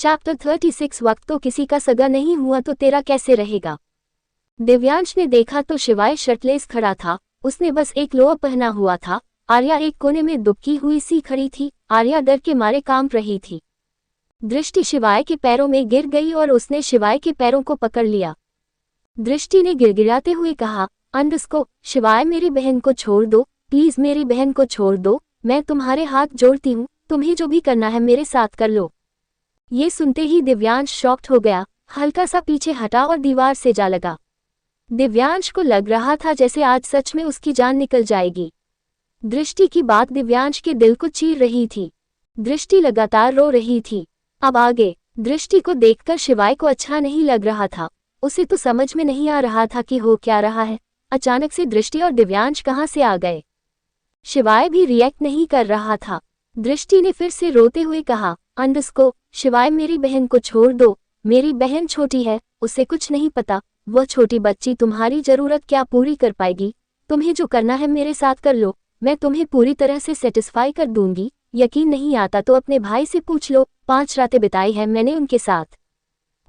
Chapter 36 वक्त तो किसी का सगा नहीं हुआ तो तेरा कैसे रहेगा। दिव्यांश ने देखा तो शिवाय शर्टलेस खड़ा था। उसने बस एक लोअर पहना हुआ था। आर्या एक कोने में दुबकी हुई सी खड़ी थी। आर्या डर के मारे कांप रही थी। दृष्टि शिवाय के पैरों में गिर गई और उसने शिवाय के पैरों को पकड़ लिया। दृष्टि ने गिड़गिड़ाते हुए कहा, अंडस्को, शिवाय मेरी बहन को छोड़ दो, प्लीज मेरी बहन को छोड़ दो, मैं तुम्हारे हाथ जोड़ती हूँ, तुम्हें जो भी करना है मेरे साथ कर लो। ये सुनते ही दिव्यांश शॉक्ड हो गया, हल्का सा पीछे हटा और दीवार से जा लगा। दिव्यांश को लग रहा था जैसे आज सच में उसकी जान निकल जाएगी। दृष्टि की बात दिव्यांश के दिल को चीर रही थी। दृष्टि लगातार रो रही थी। अब आगे दृष्टि को देखकर शिवाय को अच्छा नहीं लग रहा था। उसे तो समझ में नहीं आ रहा था कि हो क्या रहा है। अचानक से दृष्टि और दिव्यांश कहाँ से आ गए। शिवाय भी रिएक्ट नहीं कर रहा था। दृष्टि ने फिर से रोते हुए कहा, अंडस्को, शिवाय मेरी बहन को छोड़ दो, मेरी बहन छोटी है, उसे कुछ नहीं पता, वह छोटी बच्ची तुम्हारी जरूरत क्या पूरी कर पाएगी। तुम्हें जो करना है मेरे साथ कर लो, मैं तुम्हें पूरी तरह से सेटिस्फाई कर दूंगी। यकीन नहीं आता तो अपने भाई से पूछ लो, 5 रातें बिताई है मैंने उनके साथ।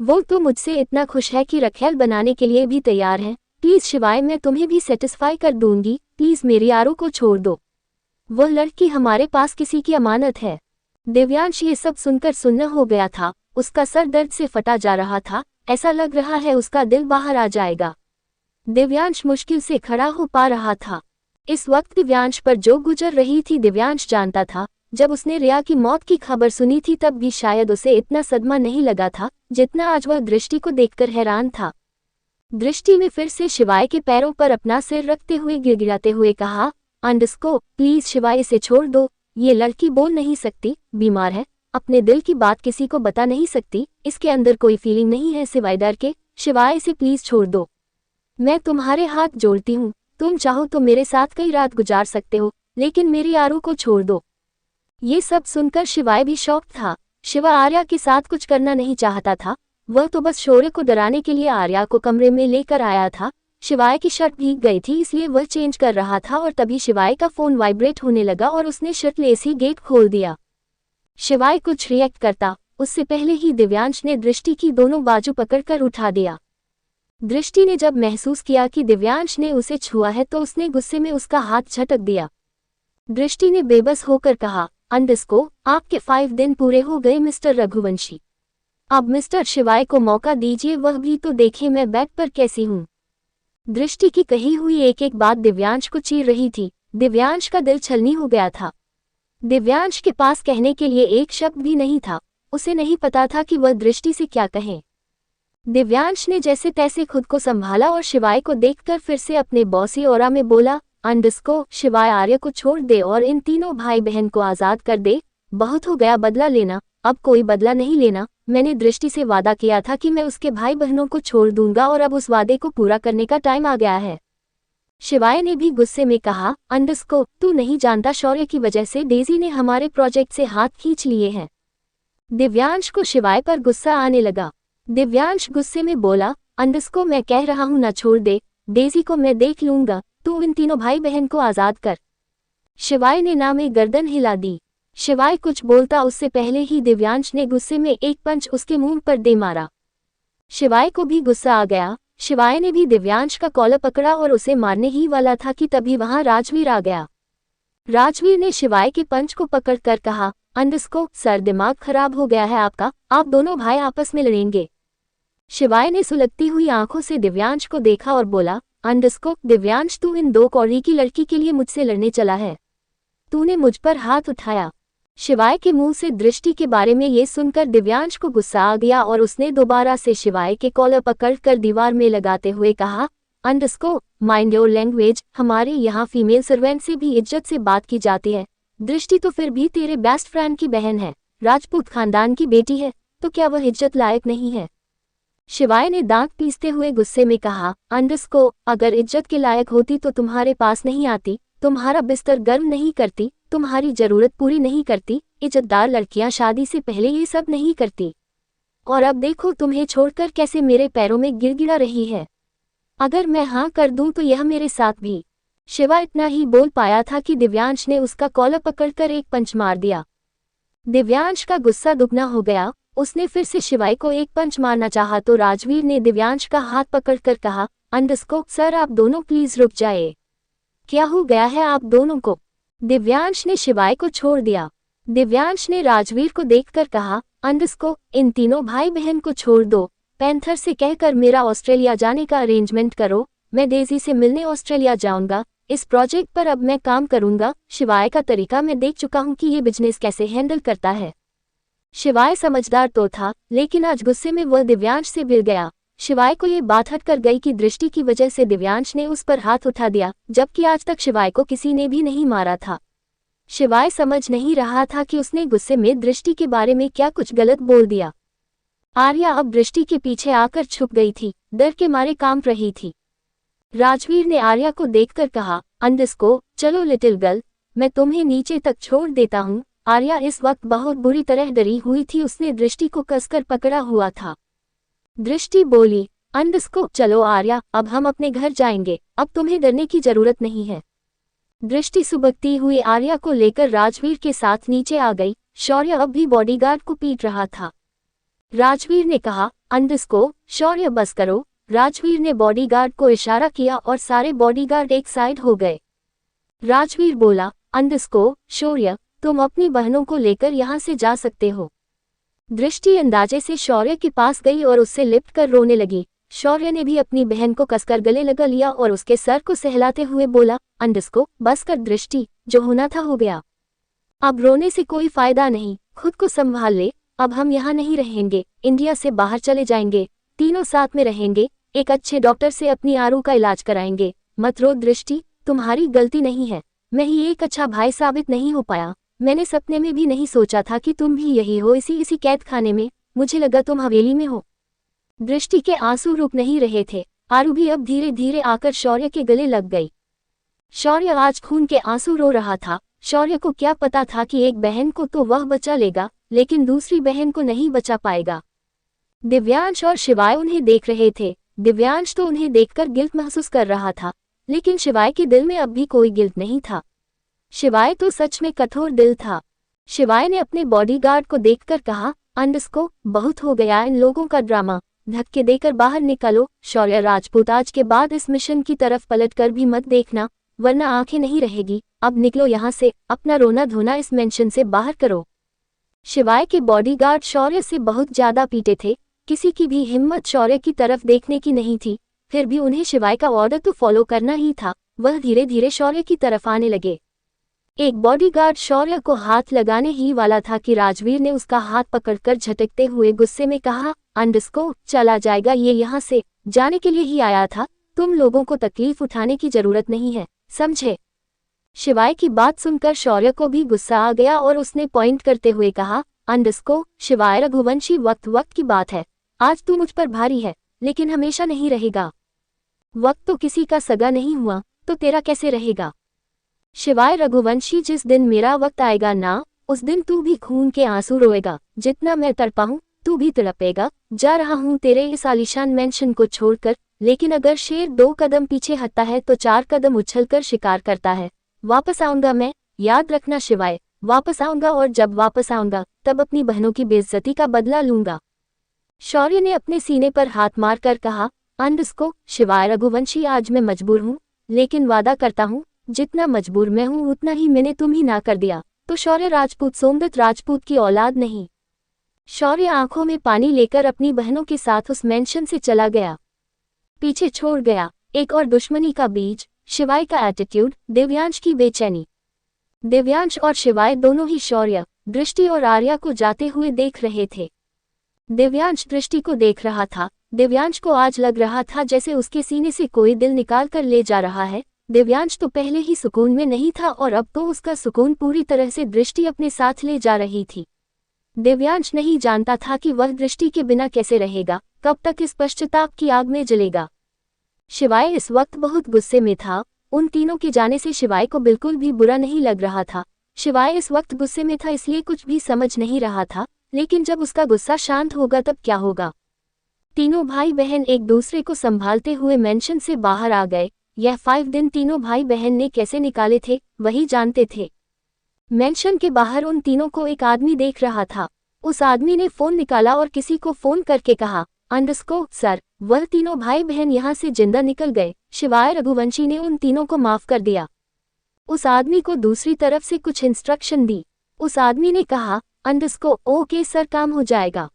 वो तो मुझसे इतना खुश है कि रखेल बनाने के लिए भी तैयार है। प्लीज शिवाय, मैं तुम्हें भी सेटिस्फाई कर दूंगी, प्लीज मेरी आरू को छोड़ दो। वह लड़की हमारे पास किसी की अमानत है। दिव्यांश ये सब सुनकर सुन्न हो गया था। उसका सर दर्द से फटा जा रहा था। ऐसा लग रहा है उसका दिल बाहर आ जाएगा। दिव्यांश मुश्किल से खड़ा हो पा रहा था। इस वक्त दिव्यांश पर जो गुजर रही थी दिव्यांश जानता था। जब उसने रिया की मौत की खबर सुनी थी तब भी शायद उसे इतना सदमा नहीं लगा था जितना आज वह दृष्टि को देखकर हैरान था। दृष्टि ने फिर से शिवाय के पैरों पर अपना सिर रखते हुए गिड़गिड़ाते हुए कहा, अंडस्को, प्लीज शिवाय इसे छोड़ दो। ये लड़की बोल नहीं सकती, बीमार है, अपने दिल की बात किसी को बता नहीं सकती, इसके अंदर कोई फीलिंग नहीं है सिवाय डर के। शिवाय इसे प्लीज छोड़ दो। मैं तुम्हारे हाथ जोड़ती हूँ, तुम चाहो तो मेरे साथ कई रात गुजार सकते हो, लेकिन मेरी आरू को छोड़ दो। ये सब सुनकर शिवाय भी शॉक था। शिवा आर्या के साथ कुछ करना नहीं चाहता था। वह तो बस शौर्य को डराने के लिए आर्या को कमरे में लेकर आया था। शिवाय की शर्ट भीग गई थी इसलिए वह चेंज कर रहा था और तभी शिवाय का फोन वाइब्रेट होने लगा और उसने शर्टलेस ही गेट खोल दिया। शिवाय कुछ रिएक्ट करता उससे पहले ही दिव्यांश ने दृष्टि की दोनों बाजू पकड़कर उठा दिया। दृष्टि ने जब महसूस किया कि दिव्यांश ने उसे छुआ है तो उसने गुस्से में उसका हाथ झटक दिया। दृष्टि ने बेबस होकर कहा, अंडस्को, आपके 5 दिन पूरे हो गए मिस्टर रघुवंशी। अब मिस्टर शिवाय को मौका दीजिए, वह भी तो देखे मैं बेड पर कैसी हूँ। दृष्टि की कही हुई एक एक बात दिव्यांश को चीर रही थी। दिव्यांश का दिल छलनी हो गया था। दिव्यांश के पास कहने के लिए एक शब्द भी नहीं था। उसे नहीं पता था कि वह दृष्टि से क्या कहे। दिव्यांश ने जैसे तैसे खुद को संभाला और शिवाय को देखकर फिर से अपने बॉसी ओरा में बोला, अंडस्को, शिवाय आर्य को छोड़ दे और इन तीनों भाई बहन को आजाद कर दे। बहुत हो गया बदला लेना, अब कोई बदला नहीं लेना। मैंने दृष्टि से वादा किया था कि मैं उसके भाई बहनों को छोड़ दूंगा और अब उस वादे को पूरा करने का टाइम आ गया है। शिवाय ने भी गुस्से में कहा, अंडस्को, तू नहीं जानता शौर्य की वजह से डेजी ने हमारे प्रोजेक्ट से हाथ खींच लिए हैं। दिव्यांश को शिवाय पर गुस्सा आने लगा। दिव्यांश गुस्से में बोला, अंडस्को, मैं कह रहा हूं ना छोड़ दे, डेजी को मैं देख लूंगा, तू इन तीनों भाई बहन को आजाद कर। शिवाय ने ना में गर्दन हिला दी। शिवाय कुछ बोलता उससे पहले ही दिव्यांश ने गुस्से में एक पंच उसके मुंह पर दे मारा। शिवाय को भी गुस्सा आ गया। शिवाय ने भी दिव्यांश का कॉलर पकड़ा और उसे मारने ही वाला था कि तभी वहां राजवीर आ गया। राजवीर ने शिवाय के पंच को पकड़कर कहा, अंडस्को, सर दिमाग खराब हो गया है आपका, आप दोनों भाई आपस में लड़ेंगे। शिवाय ने सुलगती हुई आंखों से दिव्यांश को देखा और बोला, अंडस्को, दिव्यांश, तू इन 2 कौड़ी की लड़की के लिए मुझसे लड़ने चला है। तूने मुझ पर हाथ उठाया। शिवाय के मुंह से दृष्टि के बारे में ये सुनकर दिव्यांश को गुस्सा आ गया और उसने दोबारा से शिवाय के कॉलर पकड़कर दीवार में लगाते हुए कहा, अंडस्को, माइंड योर लैंग्वेज, हमारे यहाँ फीमेल सर्वेंट से भी इज्जत से बात की जाती है। दृष्टि तो फिर भी तेरे बेस्ट फ्रेंड की बहन है, राजपूत खानदान की बेटी है, तो क्या वह इज्जत लायक नहीं है। शिवाय ने दांत पीसते हुए गुस्से में कहा, अंडस्को, अगर इज्जत के लायक होती तो तुम्हारे पास नहीं आती, तुम्हारा बिस्तर गर्म नहीं करती, तुम्हारी जरूरत पूरी नहीं करती। इज्जतदार लड़कियां शादी से पहले ये सब नहीं करती। और अब देखो तुम्हें छोड़कर कैसे मेरे पैरों में गिड़गिड़ा रही है। अगर मैं हाँ कर दूं तो यह मेरे साथ भी। शिवा इतना ही बोल पाया था कि दिव्यांश ने उसका कॉलर पकड़कर एक पंच मार दिया। दिव्यांश का गुस्सा दुगना हो गया। उसने फिर से शिवाय को एक पंच मारना चाहा तो राजवीर ने दिव्यांश का हाथ पकड़कर कहा, अंडरस्कोर सर आप दोनों प्लीज रुक जाए। क्या हो गया है आप दोनों को? दिव्यांश ने शिवाय को छोड़ दिया। दिव्यांश ने राजवीर को देखकर कहा, अंडरस्कोर इन तीनों भाई बहन को छोड़ दो, पैंथर से कहकर मेरा ऑस्ट्रेलिया जाने का अरेंजमेंट करो, मैं डेजी से मिलने ऑस्ट्रेलिया जाऊंगा, इस प्रोजेक्ट पर अब मैं काम करूंगा। शिवाय का तरीका मैं देख चुका हूं कि ये बिजनेस कैसे हैंडल करता है। शिवाय समझदार तो था, लेकिन आज गुस्से में वह दिव्यांश से भिड़ गया। शिवाय को ये बात हट कर गई कि दृष्टि की वजह से दिव्यांश ने उस पर हाथ उठा दिया, जबकि आज तक शिवाय को किसी ने भी नहीं मारा था। शिवाय समझ नहीं रहा था कि उसने गुस्से में दृष्टि के बारे में क्या कुछ गलत बोल दिया। आर्या अब दृष्टि के पीछे आकर छुप गई थी, डर के मारे कांप रही थी। राजवीर ने आर्या को देखकर कहा, अंडरस्कोर चलो लिटिल गर्ल, मैं तुम्हें नीचे तक छोड़ देता हूँ। आर्या इस वक्त बहुत बुरी तरह डरी हुई थी, उसने दृष्टि को कसकर पकड़ा हुआ था। दृष्टि बोली, अंडरस्कोर चलो आर्या, अब हम अपने घर जाएंगे, अब तुम्हें डरने की जरूरत नहीं है। दृष्टि सुबकती हुई आर्या को लेकर राजवीर के साथ नीचे आ गई। शौर्य अब भी बॉडीगार्ड को पीट रहा था। राजवीर ने कहा, अंडरस्कोर शौर्य बस करो। राजवीर ने बॉडीगार्ड को इशारा किया और सारे बॉडीगार्ड एक साइड हो गए। राजवीर बोला, अंडरस्कोर शौर्य तुम अपनी बहनों को लेकर यहाँ से जा सकते हो। दृष्टि अंदाजे से शौर्य के पास गई और उससे लिपट कर रोने लगी। शौर्य ने भी अपनी बहन को कसकर गले लगा लिया और उसके सर को सहलाते हुए बोला, अंडरस्कोर बस कर दृष्टि, जो होना था हो गया, अब रोने से कोई फायदा नहीं, खुद को संभाल ले, अब हम यहाँ नहीं रहेंगे, इंडिया से बाहर चले जाएंगे, तीनों साथ में रहेंगे, एक अच्छे डॉक्टर से अपनी आरू का इलाज कराएंगे। मत रो दृष्टि, तुम्हारी गलती नहीं है, मैं ही एक अच्छा भाई साबित नहीं हो पाया। मैंने सपने में भी नहीं सोचा था कि तुम भी यही हो, इसी कैद खाने में, मुझे लगा तुम हवेली में हो। दृष्टि के आंसू रुक नहीं रहे थे। आरू भी अब धीरे धीरे आकर शौर्य के गले लग गई। शौर्य आज खून के आंसू रो रहा था। शौर्य को क्या पता था कि एक बहन को तो वह बचा लेगा, लेकिन दूसरी बहन को नहीं बचा पाएगा। दिव्यांश और शिवाय उन्हें देख रहे थे। दिव्यांश तो उन्हें देखकर गिल्ट महसूस कर रहा था, लेकिन शिवाय के दिल में अब भी कोई गिल्ट नहीं था। शिवाय तो सच में कठोर दिल था। शिवाय ने अपने बॉडीगार्ड को देखकर कहा, अंडरस्कोर बहुत हो गया इन लोगों का ड्रामा, धक्के देकर बाहर निकालो। शौर्य राजपूत आज के बाद इस मिशन की तरफ पलटकर भी मत देखना, वरना आंखें नहीं रहेगी। अब निकलो यहाँ से, अपना रोना धोना इस मेंशन से बाहर करो। शिवाय के बॉडीगार्ड शौर्य से बहुत ज्यादा पीटे थे, किसी की भी हिम्मत शौर्य की तरफ देखने की नहीं थी, फिर भी उन्हें शिवाय का ऑर्डर तो फॉलो करना ही था। वह धीरे धीरे शौर्य की तरफ आने लगे। एक बॉडीगार्ड शौर्य को हाथ लगाने ही वाला था कि राजवीर ने उसका हाथ पकड़कर झटकते हुए गुस्से में कहा, अंडरस्कोर चला जाएगा, ये यहाँ से जाने के लिए ही आया था, तुम लोगों को तकलीफ उठाने की जरूरत नहीं है, समझे? शिवाय की बात सुनकर शौर्य को भी गुस्सा आ गया और उसने पॉइंट करते हुए कहा, अंडरस्कोर शिवाय रघुवंशी वक्त वक्त की बात है, आज तू मुझ पर भारी है, लेकिन हमेशा नहीं रहेगा। वक्त तो किसी का सगा नहीं हुआ, तो तेरा कैसे रहेगा? शिवाय रघुवंशी जिस दिन मेरा वक्त आएगा ना, उस दिन तू भी खून के आंसू रोएगा, जितना मैं तड़पा हूँ तू भी तड़पेगा। जा रहा हूँ तेरे इस आलीशान मेंशन को छोड़कर, लेकिन अगर शेर 2 कदम पीछे हटता है तो 4 कदम उछलकर शिकार करता है। वापस आऊंगा मैं, याद रखना शिवाय, वापस आऊंगा, और जब वापस आऊंगा तब अपनी बहनों की बेइज्जती का बदला लूंगा। शौर्य ने अपने सीने पर हाथ मारकर कहा, अंडरस्कोर शिवाय रघुवंशी आज मैं मजबूर हूँ, लेकिन वादा करता हूँ जितना मजबूर मैं हूँ उतना ही मैंने तुम ही ना कर दिया तो शौर्य राजपूत सोमदत्त राजपूत की औलाद नहीं। शौर्य आंखों में पानी लेकर अपनी बहनों के साथ उस मेंशन से चला गया, पीछे छोड़ गया एक और दुश्मनी का बीज, शिवाय का एटीट्यूड, दिव्यांश की बेचैनी। दिव्यांश और शिवाय दोनों ही शौर्य, दृष्टि और आर्या को जाते हुए देख रहे थे। दिव्यांश दृष्टि को देख रहा था। दिव्यांश को आज लग रहा था जैसे उसके सीने से कोई दिल निकाल कर ले जा रहा है। दिव्यांश तो पहले ही सुकून में नहीं था और अब तो उसका सुकून पूरी तरह से दृष्टि अपने साथ ले जा रही थी। दिव्यांश नहीं जानता था कि वह दृष्टि के बिना कैसे रहेगा, कब तक इस पश्चाताप की आग में जलेगा। शिवाय इस वक्त बहुत गुस्से में था। उन तीनों के जाने से शिवाय को बिल्कुल भी बुरा नहीं लग रहा था। शिवाय इस वक्त गुस्से में था, इसलिए कुछ भी समझ नहीं रहा था, लेकिन जब उसका गुस्सा शांत होगा तब क्या होगा। तीनों भाई बहन एक दूसरे को संभालते हुए मेंशन से बाहर आ गए। यह 5 दिन तीनों भाई बहन ने कैसे निकाले थे वही जानते थे। मेंशन के बाहर उन तीनों को एक आदमी देख रहा था। उस आदमी ने फोन निकाला और किसी को फोन करके कहा, सर, वह तीनों भाई बहन यहाँ से जिंदा निकल गए, शिवाय रघुवंशी ने उन तीनों को माफ कर दिया। उस आदमी को दूसरी तरफ से कुछ इंस्ट्रक्शन दी। उस आदमी ने कहा, ओके सर, काम हो जाएगा।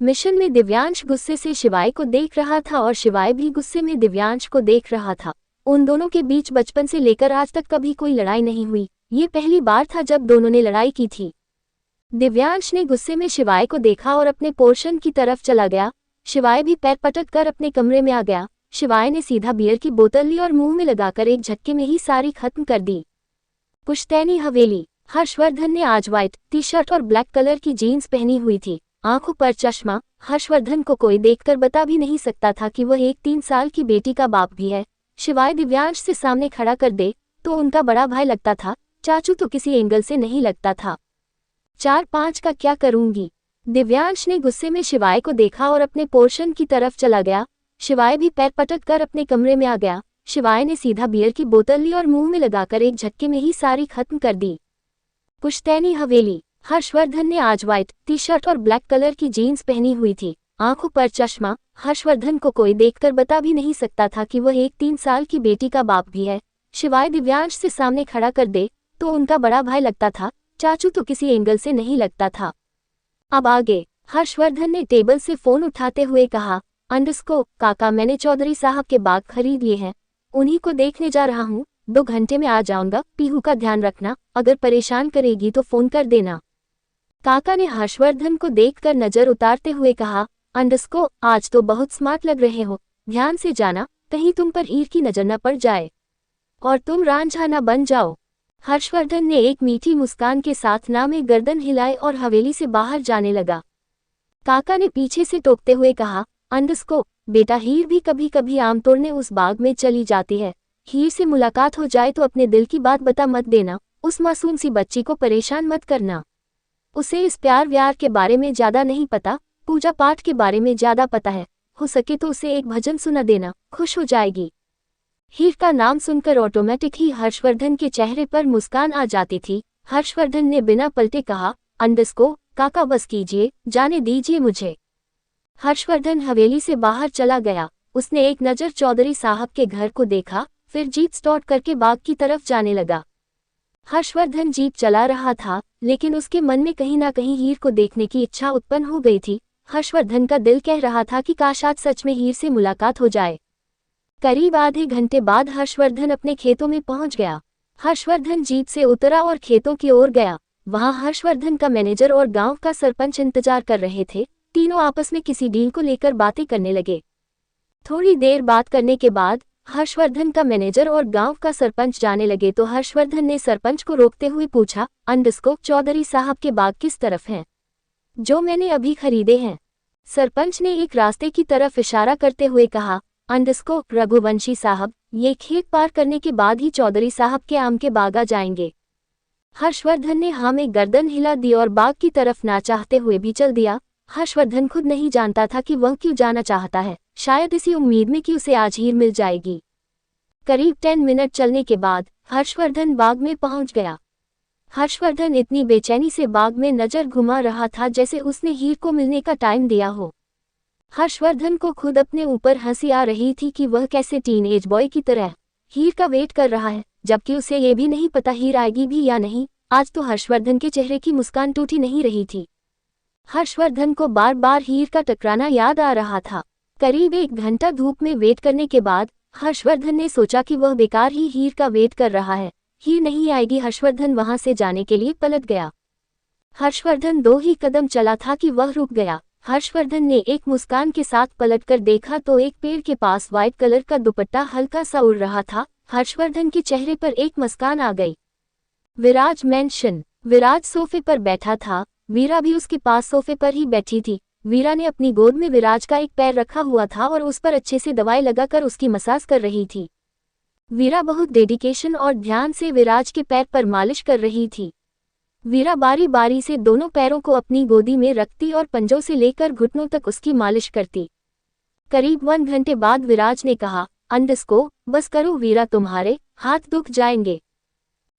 मिशन में दिव्यांश गुस्से से शिवाय को देख रहा था और शिवाय भी गुस्से में दिव्यांश को देख रहा था। उन दोनों के बीच बचपन से लेकर आज तक कभी कोई लड़ाई नहीं हुई, ये पहली बार था जब दोनों ने लड़ाई की थी। दिव्यांश ने गुस्से में शिवाय को देखा और अपने पोर्शन की तरफ चला गया। शिवाय भी पैर पटक कर अपने कमरे में आ गया। शिवाय ने सीधा बियर की बोतल ली और मुंह में लगाकर एक झटके में ही सारी खत्म कर दी। पुश्तैनी हवेली। हर्षवर्धन ने आज व्हाइट टी शर्ट और ब्लैक कलर की जीन्स पहनी हुई थी, आंखों पर चश्मा। हर्षवर्धन को कोई देखकर बता भी नहीं सकता था कि वह एक 3 साल की बेटी का बाप भी है। शिवाय दिव्यांश से सामने खड़ा कर दे तो उनका बड़ा भाई लगता था, चाचू तो किसी एंगल से नहीं लगता था। 4-5 का क्या करूंगी? दिव्यांश ने गुस्से में शिवाय को देखा और अपने पोर्शन की तरफ चला गया। शिवाय भी पैर पटक कर अपने कमरे में आ गया। शिवाय ने सीधा बियर की बोतल ली और मुंह में लगाकर एक झटके में ही सारी खत्म कर दी। पुश्तैनी हवेली। हर्षवर्धन ने आज व्हाइट टी शर्ट और ब्लैक कलर की जीन्स पहनी हुई थी, आंखों पर चश्मा। हर्षवर्धन को कोई देखकर बता भी नहीं सकता था कि वह एक 3 साल की बेटी का बाप भी है। शिवाय दिव्यांश से सामने खड़ा कर दे तो उनका बड़ा भाई लगता था, चाचू तो किसी एंगल से नहीं लगता था। अब आगे। हर्षवर्धन ने टेबल से फोन उठाते हुए कहा, काका, मैंने चौधरी साहब के बाग खरीद लिए हैं, उन्हीं को देखने जा रहा हूँ। 2 घंटे में आ जाऊंगा। पीहू का ध्यान रखना, अगर परेशान करेगी तो फोन कर देना। काका ने हर्षवर्धन को देखकर नजर उतारते हुए कहा, आज तो बहुत स्मार्ट लग रहे हो, ध्यान से जाना, कहीं तुम पर ईर की नजर न पड़ जाए और तुम रांझा न बन जाओ। हर्षवर्धन ने एक मीठी मुस्कान के साथ ना में गर्दन हिलाई और हवेली से बाहर जाने लगा। काका ने पीछे से टोकते हुए कहा, बेटा, हीर भी कभी कभी आम तोड़ने उस बाग में चली जाती है। हीर से मुलाकात हो जाए तो अपने दिल की बात बता मत देना, उस मासूम सी बच्ची को परेशान मत करना। उसे इस प्यार व्यार के बारे में ज्यादा नहीं पता, पूजा पाठ के बारे में ज्यादा पता है। हो सके तो उसे एक भजन सुना देना, खुश हो जाएगी। हीर का नाम सुनकर ऑटोमेटिक ही हर्षवर्धन के चेहरे पर मुस्कान आ जाती थी। हर्षवर्धन ने बिना पलटे कहा, काका बस कीजिए, जाने दीजिए मुझे। हर्षवर्धन हवेली से बाहर चला गया। उसने एक नज़र चौधरी साहब के घर को देखा, फिर जीप स्टार्ट करके बाग की तरफ जाने लगा। हर्षवर्धन जीप चला रहा था, लेकिन उसके मन में कहीं ना कहीं हीर को देखने की इच्छा उत्पन्न हो गई थी। हर्षवर्धन का दिल कह रहा था कि काश आज सच में हीर से मुलाकात हो जाए। करीब आधे घंटे बाद हर्षवर्धन अपने खेतों में पहुंच गया। हर्षवर्धन जीप से उतरा और खेतों की ओर गया। वहां हर्षवर्धन का मैनेजर और गांव का सरपंच इंतजार कर रहे थे। तीनों आपस में किसी डील को लेकर बातें करने लगे। थोड़ी देर बात करने के बाद हर्षवर्धन का मैनेजर और गांव का सरपंच जाने लगे तो हर्षवर्धन ने सरपंच को रोकते हुए पूछा, चौधरी साहब के बाग किस तरफ हैं? जो मैंने अभी खरीदे हैं। सरपंच ने एक रास्ते की तरफ इशारा करते हुए कहा, रघुवंशी साहब, ये खेत पार करने के बाद ही चौधरी साहब के आम के बाग आ जाएंगे। हर्षवर्धन ने हाँ में गर्दन हिला दी और बाग की तरफ ना चाहते हुए भी चल दिया। हर्षवर्धन खुद नहीं जानता था कि वह क्यों जाना चाहता है, शायद इसी उम्मीद में कि उसे आज हीर मिल जाएगी। करीब 10 मिनट चलने के बाद हर्षवर्धन बाग में पहुंच गया। हर्षवर्धन इतनी बेचैनी से बाग में नजर घुमा रहा था जैसे उसने हीर को मिलने का टाइम दिया हो। हर्षवर्धन को खुद अपने ऊपर हंसी आ रही थी कि वह कैसे टीनएज बॉय की तरह हीर का वेट कर रहा है, जबकि उसे ये भी नहीं पता हीर आएगी भी या नहीं। आज तो हर्षवर्धन के चेहरे की मुस्कान टूटी नहीं रही थी। हर्षवर्धन को बार बार हीर का टकराना याद आ रहा था। करीब 1 घंटा धूप में वेट करने के बाद हर्षवर्धन ने सोचा कि वह बेकार ही हीर का वेट कर रहा है, हीर नहीं आएगी। हर्षवर्धन वहां से जाने के लिए पलट गया। हर्षवर्धन 2 ही कदम चला था कि वह रुक गया। हर्षवर्धन ने एक मुस्कान के साथ पलटकर देखा तो एक पेड़ के पास व्हाइट कलर का दुपट्टा हल्का सा उड़ रहा था। हर्षवर्धन के चेहरे पर एक मुस्कान आ गई। विराज मैंशन। विराज सोफे पर बैठा था, वीरा भी उसके पास सोफे पर ही बैठी थी। वीरा ने अपनी गोद में विराज का एक पैर रखा हुआ था और उस पर अच्छे से दवाई लगाकर उसकी मसाज कर रही थी। वीरा बहुत डेडिकेशन और ध्यान से विराज के पैर पर मालिश कर रही थी। वीरा बारी बारी से दोनों पैरों को अपनी गोदी में रखती और पंजों से लेकर घुटनों तक उसकी मालिश करती। करीब 1 घंटे बाद विराज ने कहा, बस करो वीरा, तुम्हारे हाथ दुख जाएंगे।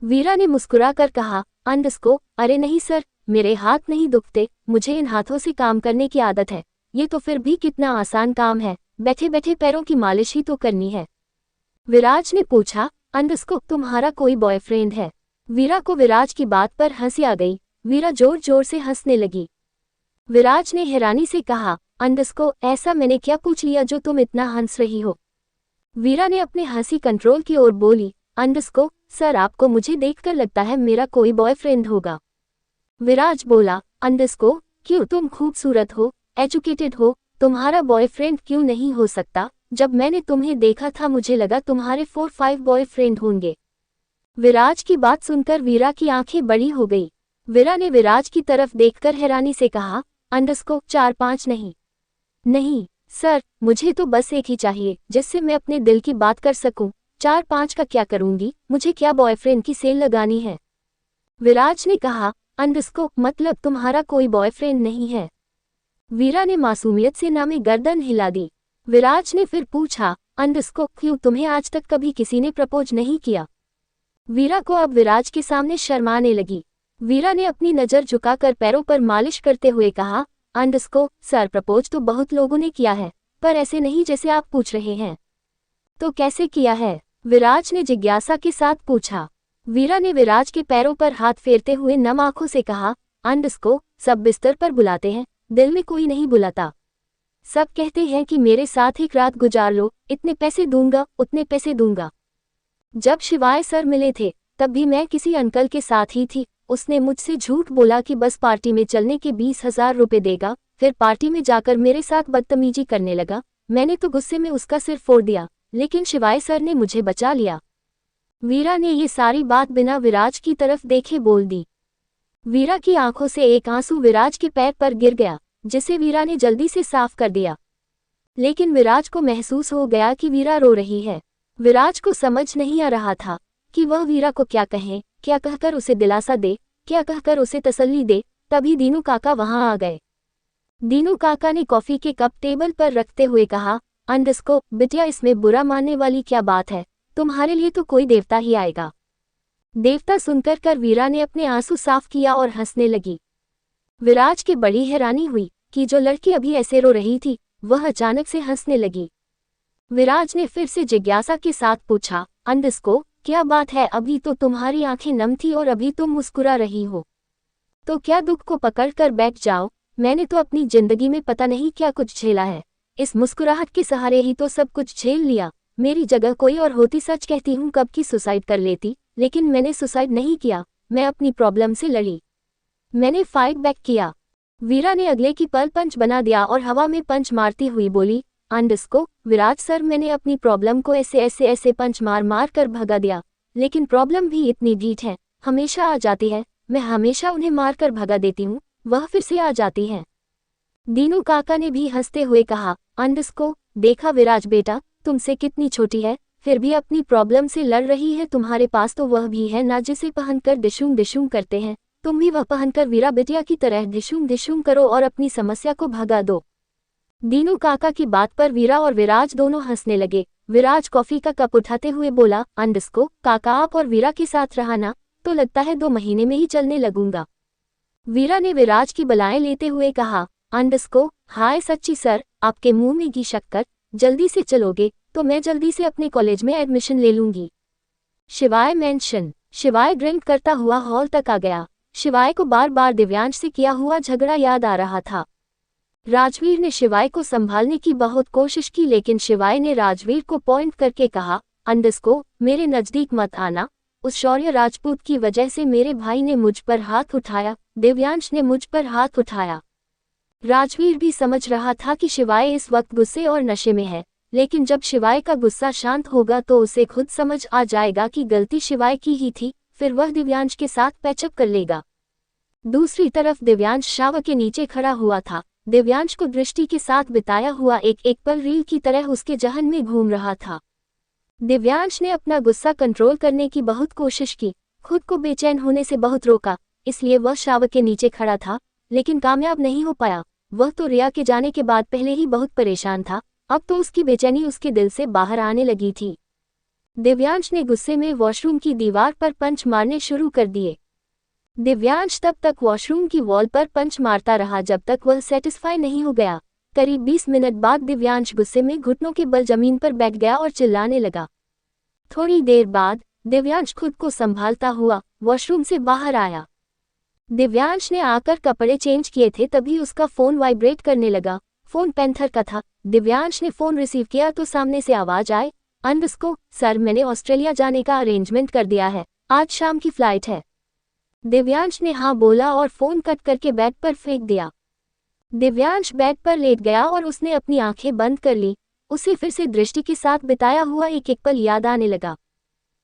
वीरा ने मुस्कुरा कर कहा, अरे नहीं सर, मेरे हाथ नहीं दुखते, मुझे इन हाथों से काम करने की आदत है। ये तो फिर भी कितना आसान काम है, बैठे बैठे पैरों की मालिश ही तो करनी है। विराज ने पूछा, अंडस्को तुम्हारा कोई बॉयफ्रेंड है? वीरा को विराज की बात पर हंसी आ गई। वीरा जोर जोर से हंसने लगी। विराज ने हैरानी से कहा, अंडस्को ऐसा मैंने क्या पूछ लिया जो तुम इतना हंस रही हो? वीरा ने अपने हंसी कंट्रोल की ओर बोली, अंडस्को सर आपको मुझे देखकर लगता है मेरा कोई बॉयफ्रेंड होगा। विराज बोला, अंडस्को क्यों, तुम खूबसूरत हो, एजुकेटेड हो, तुम्हारा बॉयफ्रेंड क्यों नहीं हो सकता? जब मैंने तुम्हें देखा था मुझे लगा तुम्हारे 4-5 बॉयफ्रेंड होंगे। विराज की बात सुनकर वीरा की आंखें बड़ी हो गई। वीरा ने विराज की तरफ देखकर हैरानी से कहा, अंडस्को 4-5 नहीं। नहीं सर, मुझे तो बस एक ही चाहिए जिससे मैं अपने दिल की बात कर सकूं। 4-5 का क्या करूंगी, मुझे क्या बॉयफ्रेंड की सेल लगानी है? विराज ने कहा, अंडस्को मतलब तुम्हारा कोई बॉयफ्रेंड नहीं है? वीरा ने मासूमियत से ना में गर्दन हिला दी। विराज ने फिर पूछा, अंडस्को क्यों, तुम्हें आज तक कभी किसी ने प्रपोज नहीं किया? वीरा को अब विराज के सामने शर्माने लगी। वीरा ने अपनी नज़र झुकाकर पैरों पर मालिश करते हुए कहा, अंडस्को सर प्रपोज तो बहुत लोगों ने किया है, पर ऐसे नहीं जैसे आप पूछ रहे हैं। तो कैसे किया है? विराज ने जिज्ञासा के साथ पूछा। वीरा ने विराज के पैरों पर हाथ फेरते हुए नम आंखों से कहा, अंडस्को सब बिस्तर पर बुलाते हैं, दिल में कोई नहीं बुलाता। सब कहते हैं कि मेरे साथ एक रात गुजार लो, इतने पैसे दूंगा उतने पैसे दूंगा। जब शिवाय सर मिले थे तब भी मैं किसी अंकल के साथ ही थी। उसने मुझसे झूठ बोला कि बस पार्टी में चलने के 20,000 रुपए देगा, फिर पार्टी में जाकर मेरे साथ बदतमीजी करने लगा। मैंने तो गुस्से में उसका सिर फोड़ दिया, लेकिन शिवाय सर ने मुझे बचा लिया। वीरा ने ये सारी बात बिना विराज की तरफ देखे बोल दी। वीरा की आंखों से एक आंसू विराज के पैर पर गिर गया, जिसे वीरा ने जल्दी से साफ कर दिया। लेकिन विराज को महसूस हो गया कि वीरा रो रही है। विराज को समझ नहीं आ रहा था कि वह वीरा को क्या कहे, क्या कहकर उसे दिलासा दे, क्या कहकर उसे तसल्ली दे। तभी दीनू काका वहां आ गए। दीनू काका ने कॉफी के कप टेबल पर रखते हुए कहा, अंडस्को बिटिया इसमें बुरा मानने वाली क्या बात है, तुम्हारे लिए तो कोई देवता ही आएगा। देवता सुनकर कर वीरा ने अपने आंसू साफ किया और हंसने लगी। विराज की बड़ी हैरानी हुई कि जो लड़की अभी ऐसे रो रही थी वह अचानक से हंसने लगी। विराज ने फिर से जिज्ञासा के साथ पूछा, अंडस्को क्या बात है, अभी तो तुम्हारी आंखें नम थी और अभी तुम मुस्कुरा रही हो। तो क्या दुख को पकड़कर बैठ जाओ, मैंने तो अपनी जिंदगी में पता नहीं क्या कुछ झेला है, इस मुस्कुराहट के सहारे ही तो सब कुछ झेल लिया। मेरी जगह कोई और होती सच कहती हूँ कब की सुसाइड कर लेती, लेकिन मैंने सुसाइड नहीं किया, मैं अपनी प्रॉब्लम से लड़ी, मैंने फाइट बैक किया। वीरा ने अगले की पल पंच बना दिया और हवा में पंच मारती हुई बोली, अंडस्को विराज सर मैंने अपनी प्रॉब्लम को ऐसे पंच मार मार कर भगा दिया, लेकिन प्रॉब्लम भी इतनी ढीठ है, हमेशा आ जाती है, मैं हमेशा उन्हें मार कर भगा देती हूँ, वह फिर से आ जाती है। दीनू काका ने भी हंसते हुए कहा, अंडस्को देखा विराज बेटा तुमसे कितनी छोटी है, फिर भी अपनी प्रॉब्लम से लड़ रही है, तुम्हारे पास तो वह भी है ना जिसे पहनकर डिशूम डिशूम करते हैं, तुम भी वह पहनकर वीरा बिटिया की तरह डिशूम डिशूम करो और अपनी समस्या को भगा दो। दीनू काका की बात पर वीरा और विराज दोनों हंसने लगे। विराज कॉफी का कप उठाते हुए बोला, अंडस्को काका आप और वीरा के साथ रहा ना, तो लगता है 2 महीने में ही चलने लगूंगा। वीरा ने विराज की बलाएं लेते हुए कहा, अंडस्को हाय सच्ची सर, आपके मुंह में घी शक्कर, जल्दी से चलोगे तो मैं जल्दी से अपने कॉलेज में एडमिशन ले लूंगी। शिवाय मेंशन। शिवाय ड्रिंक करता हुआ हॉल तक आ गया। शिवाय को बार बार दिव्यांश से किया हुआ झगड़ा याद आ रहा था। राजवीर ने शिवाय को संभालने की बहुत कोशिश की, लेकिन शिवाय ने राजवीर को पॉइंट करके कहा, अंडस्को मेरे नजदीक मत आना, उस शौर्य राजपूत की वजह से मेरे भाई ने मुझ पर हाथ उठाया, दिव्यांश ने मुझ पर हाथ उठाया। राजवीर भी समझ रहा था कि शिवाय इस वक्त गुस्से और नशे में है, लेकिन जब शिवाय का गुस्सा शांत होगा तो उसे खुद समझ आ जाएगा कि गलती शिवाय की ही थी, फिर वह दिव्यांश के साथ पैचअप कर लेगा। दूसरी तरफ दिव्यांश शावर के नीचे खड़ा हुआ था। दिव्यांश को दृष्टि के साथ बिताया हुआ एक पल रील की तरह उसके जहन में घूम रहा था। दिव्यांश ने अपना गुस्सा कंट्रोल करने की बहुत कोशिश की, खुद को बेचैन होने से बहुत रोका, इसलिए वह शावर के नीचे खड़ा था, लेकिन कामयाब नहीं हो पाया। वह तो रिया के जाने के बाद पहले ही बहुत परेशान था, अब तो उसकी बेचैनी उसके दिल से बाहर आने लगी थी। दिव्यांश ने गुस्से में वॉशरूम की दीवार पर पंच मारने शुरू कर दिए। दिव्यांश तब तक वॉशरूम की वॉल पर पंच मारता रहा जब तक वह सेटिस्फाई नहीं हो गया। करीब 20 मिनट बाद दिव्यांश गुस्से में घुटनों के बल जमीन पर बैठ गया और चिल्लाने लगा। थोड़ी देर बाद दिव्यांश खुद को संभालता हुआ वॉशरूम से बाहर आया। दिव्यांश ने आकर कपड़े चेंज किए थे तभी उसका फोन वाइब्रेट करने लगा। फोन पैंथर का था। दिव्यांश ने फोन रिसीव किया तो सामने से आवाज आए, सर मैंने ऑस्ट्रेलिया जाने का अरेंजमेंट कर दिया है, आज शाम की फ्लाइट है। दिव्यांश ने हाँ बोला और फोन कट करके बेड पर फेंक दिया। दिव्यांश बेड पर लेट गया और उसने अपनी आंखें बंद कर ली। उसे फिर से दृष्टि के साथ बिताया हुआ एक एक पल याद आने लगा।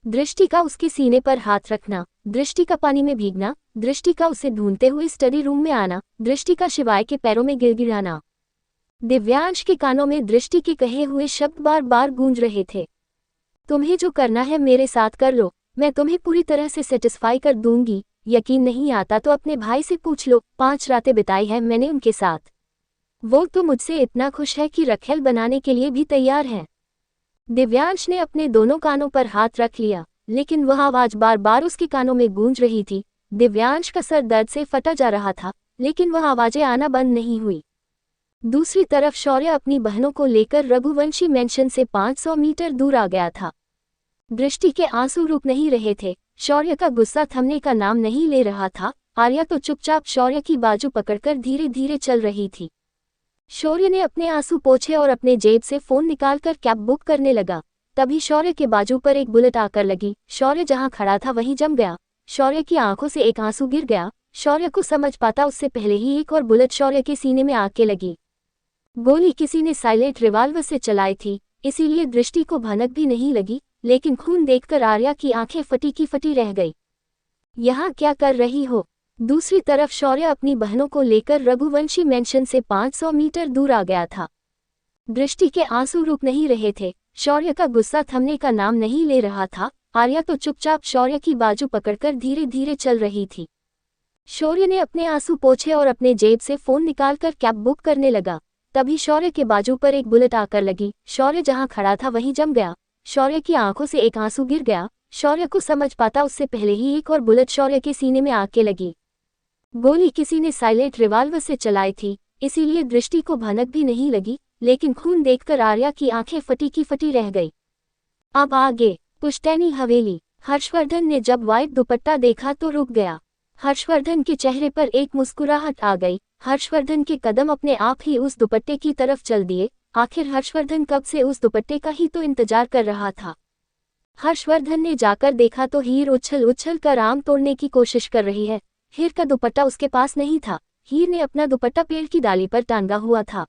दृष्टि का उसके सीने पर हाथ रखना, दृष्टि का पानी में भीगना, दृष्टि का उसे ढूंढते हुए स्टडी रूम में आना, दृष्टि का शिवाय के पैरों में गिड़गिड़ाना। दिव्यांश के कानों में दृष्टि के कहे हुए शब्द बार बार गूंज रहे थे। तुम्हें जो करना है मेरे साथ कर लो, मैं तुम्हें पूरी तरह से सेटिस्फाई कर दूंगी। यकीन नहीं आता तो अपने भाई से पूछ लो, 5 रातें बिताई है मैंने उनके साथ। वो तो मुझसे इतना खुश है कि रखेल बनाने के लिए भी तैयार है। दिव्यांश ने अपने दोनों कानों पर हाथ रख लिया, लेकिन वह आवाज बार बार उसके कानों में गूंज रही थी। दिव्यांश का सर दर्द से फटा जा रहा था, लेकिन वह आवाजें आना बंद नहीं हुई। दूसरी तरफ शौर्य अपनी बहनों को लेकर रघुवंशी मेंशन से 500 मीटर दूर आ गया था। दृष्टि के आंसू रुक नहीं रहे थे, शौर्य का गुस्सा थमने का नाम नहीं ले रहा था। आर्या तो चुपचाप शौर्य की बाजू पकड़कर धीरे धीरे चल रही थी। शौर्य ने अपने आंसू पोंछे और अपने जेब से फोन निकालकर कैब बुक करने लगा। तभी शौर्य के बाजू पर एक बुलेट आकर लगी। शौर्य जहां खड़ा था वहीं जम गया। शौर्य की आंखों से एक आंसू गिर गया। शौर्य को समझ पाता उससे पहले ही एक और बुलेट शौर्य के सीने में आके लगी। गोली किसी ने साइलेंट रिवाल्वर से चलाई थी, इसीलिए दृष्टि को भनक भी नहीं लगी, लेकिन खून देखकर आर्या की आंखें फटी की फटी रह गई। यहाँ क्या कर रही हो? दूसरी तरफ शौर्य अपनी बहनों को लेकर रघुवंशी मेंशन से 500 मीटर दूर आ गया था। दृष्टि के आंसू रुक नहीं रहे थे, शौर्य का गुस्सा थमने का नाम नहीं ले रहा था। आर्या तो चुपचाप शौर्य की बाजू पकड़कर धीरे धीरे चल रही थी। शौर्य ने अपने आंसू पोंछे और अपने जेब से फोन निकालकर कैब बुक करने लगा। तभी शौर्य के बाजू पर एक बुलेट आकर लगी। शौर्य जहां खड़ा था वहीं जम गया। शौर्य की आंखों से एक आंसू गिर गया। शौर्य को समझ पाता उससे पहले ही एक और बुलेट शौर्य के सीने में आके लगी। गोली किसी ने साइलेंट रिवाल्वर से चलाई थी, इसीलिए दृष्टि को भनक भी नहीं लगी, लेकिन खून देखकर आर्या की आंखें फटी की फटी रह गई। अब आगे पुश्तैनी हवेली। हर्षवर्धन ने जब व्हाइट दुपट्टा देखा तो रुक गया। हर्षवर्धन के चेहरे पर एक मुस्कुराहट आ गई। हर्षवर्धन के कदम अपने आप ही उस दुपट्टे की तरफ चल दिए। आखिर हर्षवर्धन कब से उस दुपट्टे का ही तो इंतजार कर रहा था। हर्षवर्धन ने जाकर देखा तो हीर उछल उछल कर आम तोड़ने की कोशिश कर रही है। हीर का दुपट्टा उसके पास नहीं था। हीर ने अपना दुपट्टा पेड़ की डाली पर टांगा हुआ था।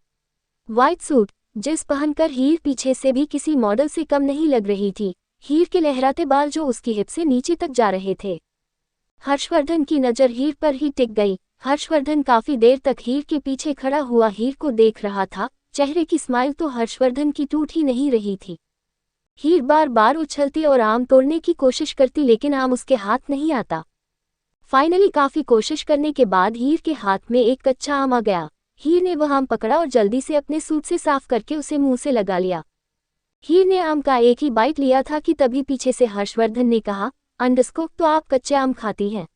व्हाइट सूट जिस पहनकर हीर पीछे से भी किसी मॉडल से कम नहीं लग रही थी। हीर के लहराते बाल जो उसकी हिप से नीचे तक जा रहे थे। हर्षवर्धन की नज़र हीर पर ही टिक गई। हर्षवर्धन काफी देर तक हीर के पीछे खड़ा हुआ हीर को देख रहा था। चेहरे की स्माइल तो हर्षवर्धन की टूट ही नहीं रही थी। हीर बार बार उछलती और आम तोड़ने की कोशिश करती, लेकिन आम उसके हाथ नहीं आता। फाइनली काफी कोशिश करने के बाद हीर के हाथ में एक कच्चा आम आ गया। हीर ने वह आम पकड़ा और जल्दी से अपने सूट से साफ करके उसे मुंह से लगा लिया। हीर ने आम का एक ही बाइट लिया था कि तभी पीछे से हर्षवर्धन ने कहा, तो आप कच्चे आम खाती हैं।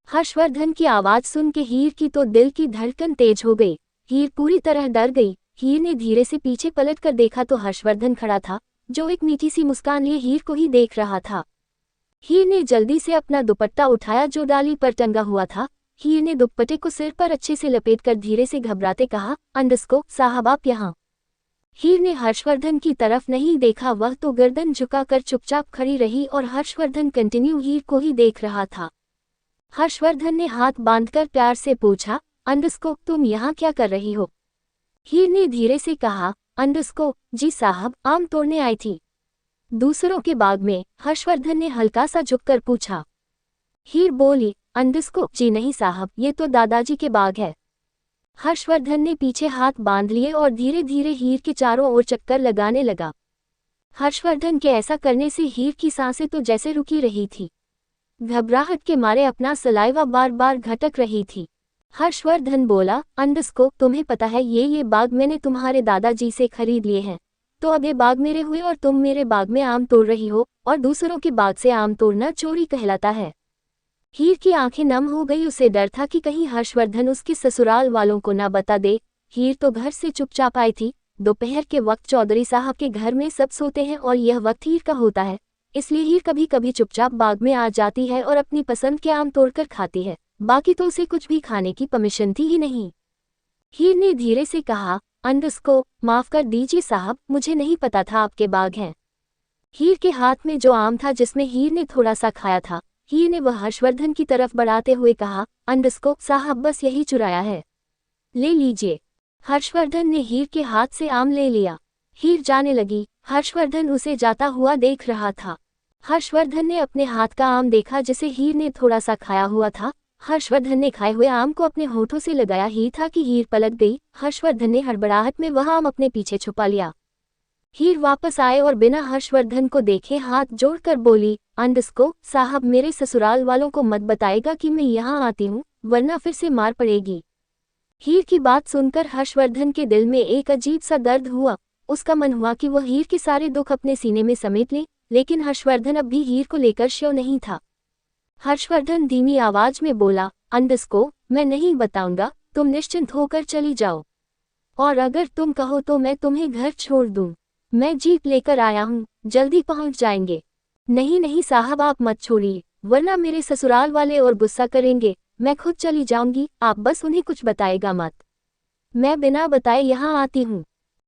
हर्षवर्धन की आवाज सुन के हीर की तो दिल की धड़कन तेज हो गई। हीर पूरी तरह डर गई। हीर ने धीरे से पीछे पलट कर देखा तो हर्षवर्धन खड़ा था, जो एक मीठी सी मुस्कान लिए हीर को ही देख रहा था। हीर ने जल्दी से अपना दुपट्टा उठाया जो डाली पर टंगा हुआ था। हीर ने दुपट्टे को सिर पर अच्छे से लपेटकर धीरे से घबराते कहा, साहब आप यहाँ। हीर ने हर्षवर्धन की तरफ नहीं देखा, वह तो गर्दन झुकाकर चुपचाप खड़ी रही और हर्षवर्धन कंटिन्यू हीर को ही देख रहा था। हर्षवर्धन ने हाथ बांधकर प्यार से पूछा, तुम यहाँ क्या कर रही हो? हीर ने धीरे से कहा, जी साहब, आम तोड़ने आई थी। दूसरों के बाग में? हर्षवर्धन ने हल्का सा झुककर पूछा। हीर बोली, जी नहीं साहब, ये तो दादाजी के बाग है। हर्षवर्धन ने पीछे हाथ बांध लिए और धीरे धीरे हीर के चारों ओर चक्कर लगाने लगा। हर्षवर्धन के ऐसा करने से हीर की सांसें तो जैसे रुकी रही थी। घबराहट के मारे अपना सलाइवा बार बार घटक रही थी। हर्षवर्धन बोला, तुम्हें पता है ये बाग मैंने तुम्हारे दादाजी से खरीद लिए हैं, तो अब ये बाग मेरे हुए और तुम मेरे बाग में आम तोड़ रही हो, और दूसरों के बाग से आम तोड़ना चोरी कहलाता है। हीर की आंखें नम हो गई। उसे डर था कि कहीं हर्षवर्धन उसके ससुराल वालों को ना बता दे। हीर तो घर से चुपचाप आई थी। दोपहर के वक्त चौधरी साहब के घर में सब सोते हैं और यह वक्त हीर का होता है, इसलिए हीर कभी कभी चुपचाप बाग में आ जाती है और अपनी पसंद के आम तोड़कर खाती है। बाकी तो उसे कुछ भी खाने की परमिशन थी ही नहीं। हीर ने धीरे से कहा, अंडस्को, माफ कर दीजिए साहब, मुझे नहीं पता था आपके बाग हैं। हीर के हाथ में जो आम था जिसमें हीर ने थोड़ा सा खाया था, हीर ने वह हर्षवर्धन की तरफ बढ़ाते हुए कहा, अंडस्को साहब बस यही चुराया है, ले लीजिए। हर्षवर्धन ने हीर के हाथ से आम ले लिया। हीर जाने लगी। हर्षवर्धन उसे जाता हुआ देख रहा था। हर्षवर्धन ने अपने हाथ का आम देखा जिसे हीर ने थोड़ा सा खाया हुआ था। हर्षवर्धन ने खाए हुए आम को अपने होठों से लगाया ही था कि हीर पलट गई। हर्षवर्धन ने हड़बड़ाहट में वह आम अपने पीछे छुपा लिया। हीर वापस आए और बिना हर्षवर्धन को देखे हाथ जोड़कर बोली, अंडस्को साहब, मेरे ससुराल वालों को मत बताएगा कि मैं यहाँ आती हूँ, वरना फिर से मार पड़ेगी। हीर की बात सुनकर हर्षवर्धन के दिल में एक अजीब सा दर्द हुआ। उसका मन हुआ कि वह हीर के सारे दुख अपने सीने में समेट ले, लेकिन हर्षवर्धन अब भी हीर को लेकर श्योर नहीं था। हर्षवर्धन धीमी आवाज में बोला, अंडस्को, मैं नहीं बताऊंगा, तुम निश्चिंत होकर चली जाओ। और अगर तुम कहो तो मैं तुम्हें घर छोड़ दूं। मैं जीप लेकर आया हूँ, जल्दी पहुंच जाएंगे। नहीं नहीं साहब, आप मत छोड़िए, वरना मेरे ससुराल वाले और गुस्सा करेंगे। मैं खुद चली जाऊंगी, आप बस उन्हें कुछ बताएगा मत। मैं बिना बताए यहाँ आती हूँ।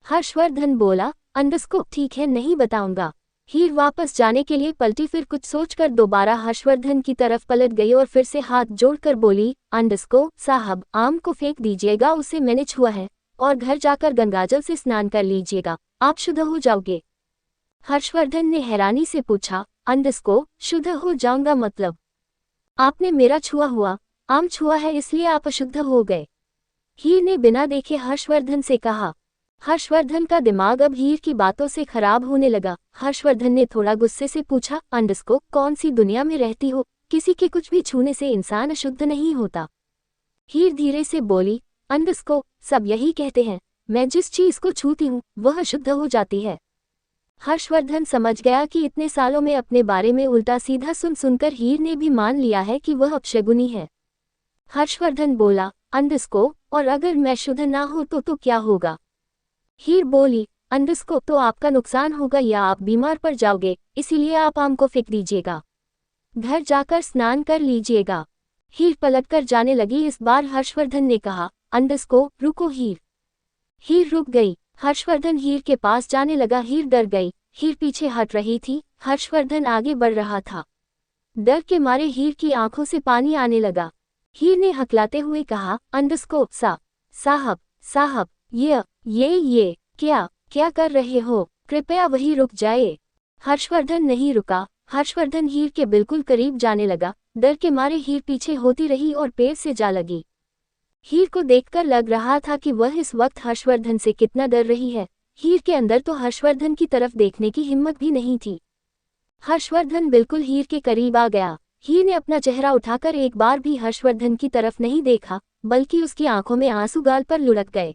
हर्षवर्धन बोला, अंडस्को ठीक है, नहीं बताऊंगा। हीर वापस जाने के लिए पलटी, फिर कुछ सोचकर दोबारा हर्षवर्धन की तरफ पलट गई और फिर से हाथ जोड़कर बोली, अंडस्को साहब, आम को फेंक दीजिएगा, उसे मैंने छुआ है, और घर जाकर गंगाजल से स्नान कर लीजिएगा, आप शुद्ध हो जाओगे। हर्षवर्धन ने हैरानी से पूछा, अंडस्को, शुद्ध हो जाऊंगा मतलब? आपने मेरा छुआ हुआ आम छुआ है इसलिए आप अशुद्ध हो गए? हीर ने बिना देखे हर्षवर्धन से कहा। हर्षवर्धन का दिमाग अब हीर की बातों से खराब होने लगा। हर्षवर्धन ने थोड़ा गुस्से से पूछा, अंडस्को, कौन सी दुनिया में रहती हो? किसी के कुछ भी छूने से इंसान अशुद्ध नहीं होता। हीर धीरे से बोली, अंडस्को, सब यही कहते हैं, मैं जिस चीज को छूती हूँ वह अशुद्ध हो जाती है। हर्षवर्धन समझ गया कि इतने सालों में अपने बारे में उल्टा सीधा सुनकर हीर ने भी मान लिया है कि वह अपशगुनी है। हर्षवर्धन बोला, अंडस्को, और अगर मैं शुद्ध ना हो तो क्या होगा? हीर बोली, अंडस्को, तो आपका नुकसान होगा या आप बीमार पड़ जाओगे, इसीलिए आप आम को फेंक दीजिएगा, घर जाकर स्नान कर लीजिएगा। हीर पलटकर जाने लगी। इस बार हर्षवर्धन ने कहा, अंडस्को, रुको। हीर रुक गई। हर्षवर्धन हीर के पास जाने लगा। हीर डर गई। हीर पीछे हट रही थी, हर्षवर्धन आगे बढ़ रहा था। डर के मारे हीर की आंखों से पानी आने लगा। हीर ने हकलाते हुए कहा, अंडस्को साहब साहब, ये क्या कर रहे हो? कृपया वहीं रुक जाए। हर्षवर्धन नहीं रुका। हर्षवर्धन हीर के बिल्कुल करीब जाने लगा। डर के मारे हीर पीछे होती रही और पेड़ से जा लगी। हीर को देखकर लग रहा था कि वह इस वक्त हर्षवर्धन से कितना डर रही है। हीर के अंदर तो हर्षवर्धन की तरफ देखने की हिम्मत भी नहीं थी। हर्षवर्धन बिल्कुल हीर के करीब आ गया। हीर ने अपना चेहरा उठाकर एक बार भी हर्षवर्धन की तरफ नहीं देखा, बल्कि उसकी आंखों में आंसू गाल पर लुढ़क गए।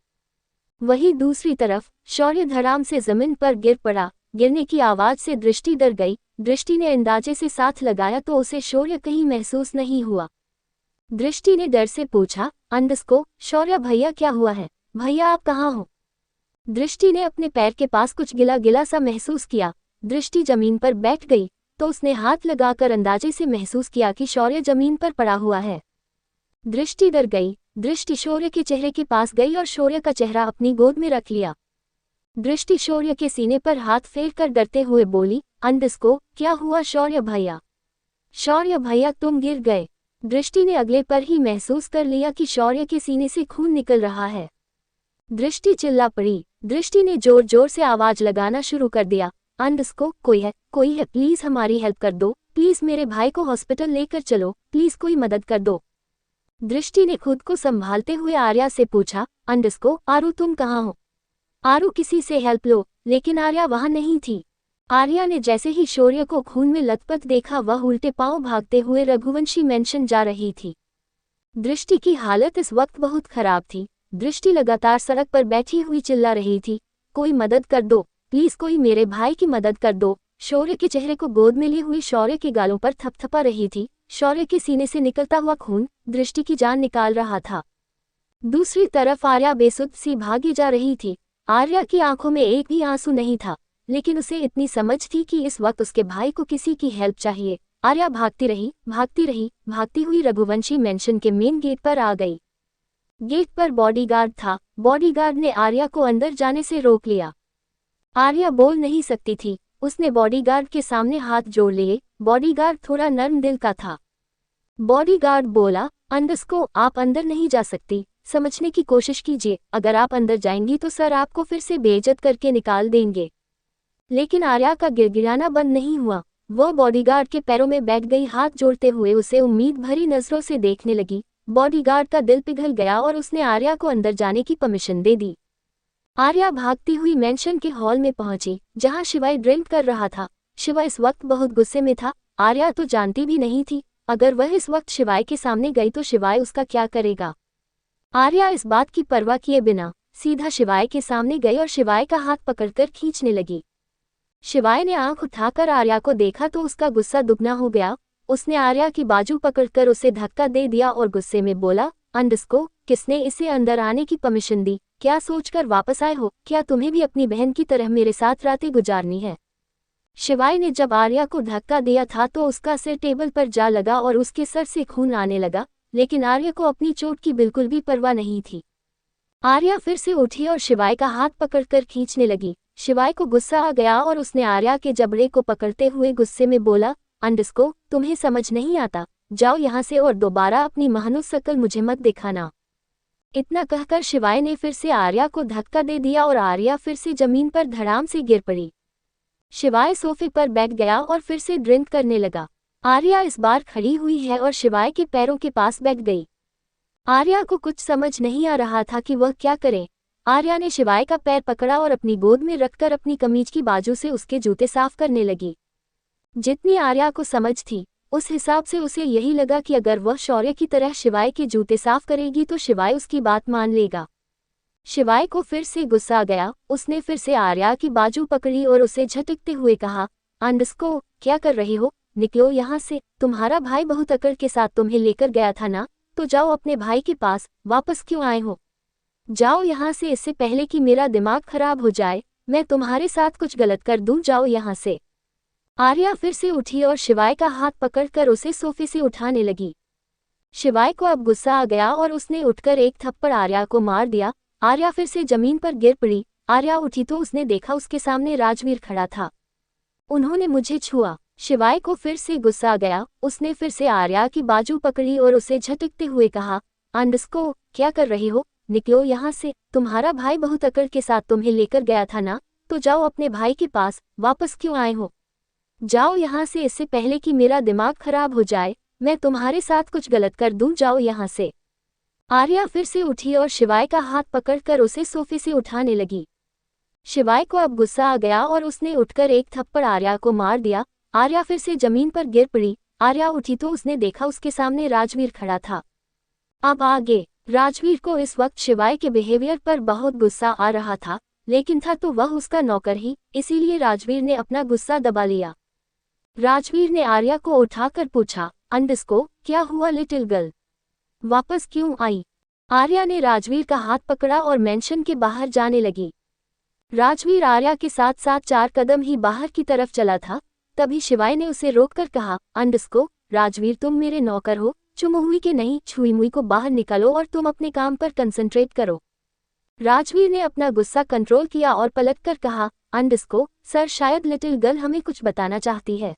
वहीं दूसरी तरफ शौर्य धड़ाम से जमीन पर गिर पड़ा। गिरने की आवाज से दृष्टि डर गई। दृष्टि ने अंदाजे से साथ लगाया तो उसे शौर्य कहीं महसूस नहीं हुआ। दृष्टि ने डर से पूछा, अंडस्को, शौर्य भैया क्या हुआ है? भैया आप कहाँ हो? दृष्टि ने अपने पैर के पास कुछ गिला गिला सा महसूस किया। दृष्टि जमीन पर बैठ गई तो उसने हाथ लगाकर अंदाजे से महसूस किया कि शौर्य जमीन पर पड़ा हुआ है। दृष्टि डर गई। दृष्टि शौर्य के चेहरे के पास गई और शौर्य का चेहरा अपनी गोद में रख लिया। दृष्टि शौर्य के सीने पर हाथ फेरकर डरते हुए बोली, अंडस्को, क्या हुआ शौर्य भैया? शौर्य भैया तुम गिर गए। दृष्टि ने अगले पर ही महसूस कर लिया कि शौर्य के सीने से खून निकल रहा है। दृष्टि चिल्ला पड़ी। दृष्टि ने जोर जोर से आवाज लगाना शुरू कर दिया, अंडस्को, कोई है, प्लीज हमारी हेल्प कर दो, प्लीज मेरे भाई को हॉस्पिटल लेकर चलो, प्लीज कोई मदद कर दो। दृष्टि ने खुद को संभालते हुए आर्या से पूछा, अंडस्को, आरू तुम कहाँ हो? आरू, किसी से हेल्प लो। लेकिन आर्या वहां नहीं थी। आर्या ने जैसे ही शौर्य को खून में लथपथ देखा, वह उल्टे पांव भागते हुए रघुवंशी मेंशन जा रही थी। दृष्टि की हालत इस वक्त बहुत खराब थी। दृष्टि लगातार सड़क पर बैठी हुई चिल्ला रही थी, कोई मदद कर दो, प्लीज कोई मेरे भाई की मदद कर दो। शौर्य के चेहरे को गोद में लिए हुई शौर्य के गालों पर थपथपा रही थी। शौर्य के सीने से निकलता हुआ खून दृष्टि की जान निकाल रहा था। दूसरी तरफ आर्या बेसुध सी भागी जा रही थी। आर्या की आंखों में एक भी आंसू नहीं था, लेकिन उसे इतनी समझ थी कि इस वक्त उसके भाई को किसी की हेल्प चाहिए। आर्या भागती रही, भागती हुई रघुवंशी मेंशन के मेन गेट पर आ गई। गेट पर बॉडीगार्ड था। बॉडीगार्ड ने आर्या को अंदर जाने से रोक लिया। आर्या बोल नहीं सकती थी। उसने बॉडीगार्ड के सामने हाथ जोड़ लिए। बॉडीगार्ड थोड़ा नर्म दिल का था। बॉडीगार्ड बोला, अंडस्को, आप अंदर नहीं जा सकती, समझने की कोशिश कीजिए। अगर आप अंदर जाएंगी तो सर आपको फिर से बेइज्जत करके निकाल देंगे। लेकिन आर्या का गिड़गिड़ाना बंद नहीं हुआ। वह बॉडीगार्ड के पैरों में बैठ गई, हाथ जोड़ते हुए उसे उम्मीद भरी नजरों से देखने लगी। बॉडीगार्ड का दिल पिघल गया और उसने आर्या को अंदर जाने की परमिशन दे दी। आर्या भागती हुई मेंशन के हॉल में पहुंची, जहां शिवाय ड्रिंक कर रहा था। शिवाय इस वक्त बहुत गुस्से में था। आर्या तो जानती भी नहीं थी, अगर वह इस वक्त शिवाय के सामने गई तो शिवाय उसका क्या करेगा। आर्या इस बात की परवाह किए बिना सीधा शिवाय के सामने गई और शिवाय का हाथ पकड़कर खींचने लगी। शिवाय ने आंख उठाकर आर्या को देखा तो उसका गुस्सा दुगना हो गया। उसने आर्या की बाजू पकड़कर उसे धक्का दे दिया और गुस्से में बोला, अंडस्को, किसने इसे अंदर आने की परमिशन दी? क्या सोचकर वापस आए हो? क्या तुम्हें भी अपनी बहन की तरह मेरे साथ रातें गुजारनी है? शिवाय ने जब आर्या को धक्का दिया था तो उसका सिर टेबल पर जा लगा और उसके सर से खून आने लगा, लेकिन आर्या को अपनी चोट की बिल्कुल भी परवाह नहीं थी। आर्या फिर से उठी और शिवाय का हाथ पकड़कर खींचने लगी। शिवाय को गुस्सा आ गया और उसने आर्या के जबड़े को पकड़ते हुए गुस्से में बोला, अंडस्को, तुम्हें समझ नहीं आता, जाओ यहाँ से और दोबारा अपनी महानुष शक्ल मुझे मत दिखाना। इतना कहकर शिवाय ने फिर से आर्या को धक्का दे दिया और आर्या फिर से जमीन पर धड़ाम से गिर पड़ी। शिवाय सोफे पर बैठ गया और फिर से ड्रिंक करने लगा। आर्या इस बार खड़ी हुई है और शिवाय के पैरों के पास बैठ गई। आर्या को कुछ समझ नहीं आ रहा था कि वह क्या करे। आर्या ने शिवाय का पैर पकड़ा और अपनी गोद में रखकर अपनी कमीज की बाजू से उसके जूते साफ करने लगी। जितनी आर्या को समझ थी, उस हिसाब से उसे यही लगा कि अगर वह शौर्य की तरह शिवाय के जूते साफ करेगी तो शिवाय उसकी बात मान लेगा। शिवाय को फिर से गुस्सा आ गया। उसने फिर से आर्या की बाजू पकड़ी और उसे झटकते हुए कहा, अंडस्को, क्या कर रही हो? निकलो यहाँ से। तुम्हारा भाई बहुत अकड़ के साथ तुम्हें लेकर गया था ना, तो जाओ अपने भाई के पास। वापस क्यों आए हो? जाओ यहाँ से, इससे पहले कि मेरा दिमाग खराब हो जाए, मैं तुम्हारे साथ कुछ गलत कर दूं। जाओ यहाँ से। आर्या फिर से उठी और शिवाय का हाथ पकड़कर उसे सोफे से उठाने लगी। शिवाय को अब गुस्सा आ गया और उसने उठकर एक थप्पड़ आर्या को मार दिया। आर्या फिर से जमीन पर गिर पड़ी। आर्या उठी तो उसने देखा उसके सामने राजवीर खड़ा था। उन्होंने मुझे छुआ। शिवाय को फिर से गुस्सा आ गया। उसने फिर से आर्या की बाजू पकड़ी और उसे झटकते हुए कहा, अंडस्को, क्या कर रही हो? निकलो यहाँ से। तुम्हारा भाई बहुत अकड़ के साथ तुम्हें लेकर गया था ना, तो जाओ अपने भाई के पास। वापस क्यों आए हो? जाओ यहाँ से, इससे पहले कि मेरा दिमाग खराब हो जाए, मैं तुम्हारे साथ कुछ गलत कर दूं। जाओ यहाँ से। आर्या फिर से उठी और शिवाय का हाथ पकड़कर उसे सोफे से उठाने लगी। शिवाय को अब गुस्सा आ गया और उसने उठकर एक थप्पड़ आर्या को मार दिया। आर्या फिर से जमीन पर गिर पड़ी। आर्या उठी तो उसने देखा उसके सामने राजवीर खड़ा था। अब आगे राजवीर को इस वक्त शिवाय के बिहेवियर पर बहुत गुस्सा आ रहा था, लेकिन था तो वह उसका नौकर ही, इसीलिए राजवीर ने अपना गुस्सा दबा लिया। राजवीर ने आर्या को उठाकर पूछा, अंडस्को, क्या हुआ लिटिल गर्ल? वापस क्यों आई? आर्या ने राजवीर का हाथ पकड़ा और मेंशन के बाहर जाने लगी। राजवीर आर्या के साथ साथ 4 कदम ही बाहर की तरफ चला था, तभी शिवाय ने उसे रोककर कहा, अंडस्को, राजवीर तुम मेरे नौकर हो, चुम हुई के नहीं, छुई मुई को बाहर निकालो और तुम अपने काम पर कंसंट्रेट करो। राजवीर ने अपना गुस्सा कंट्रोल किया और पलटकर कहा, अंडस्को, सर शायद लिटिल गर्ल हमें कुछ बताना चाहती है।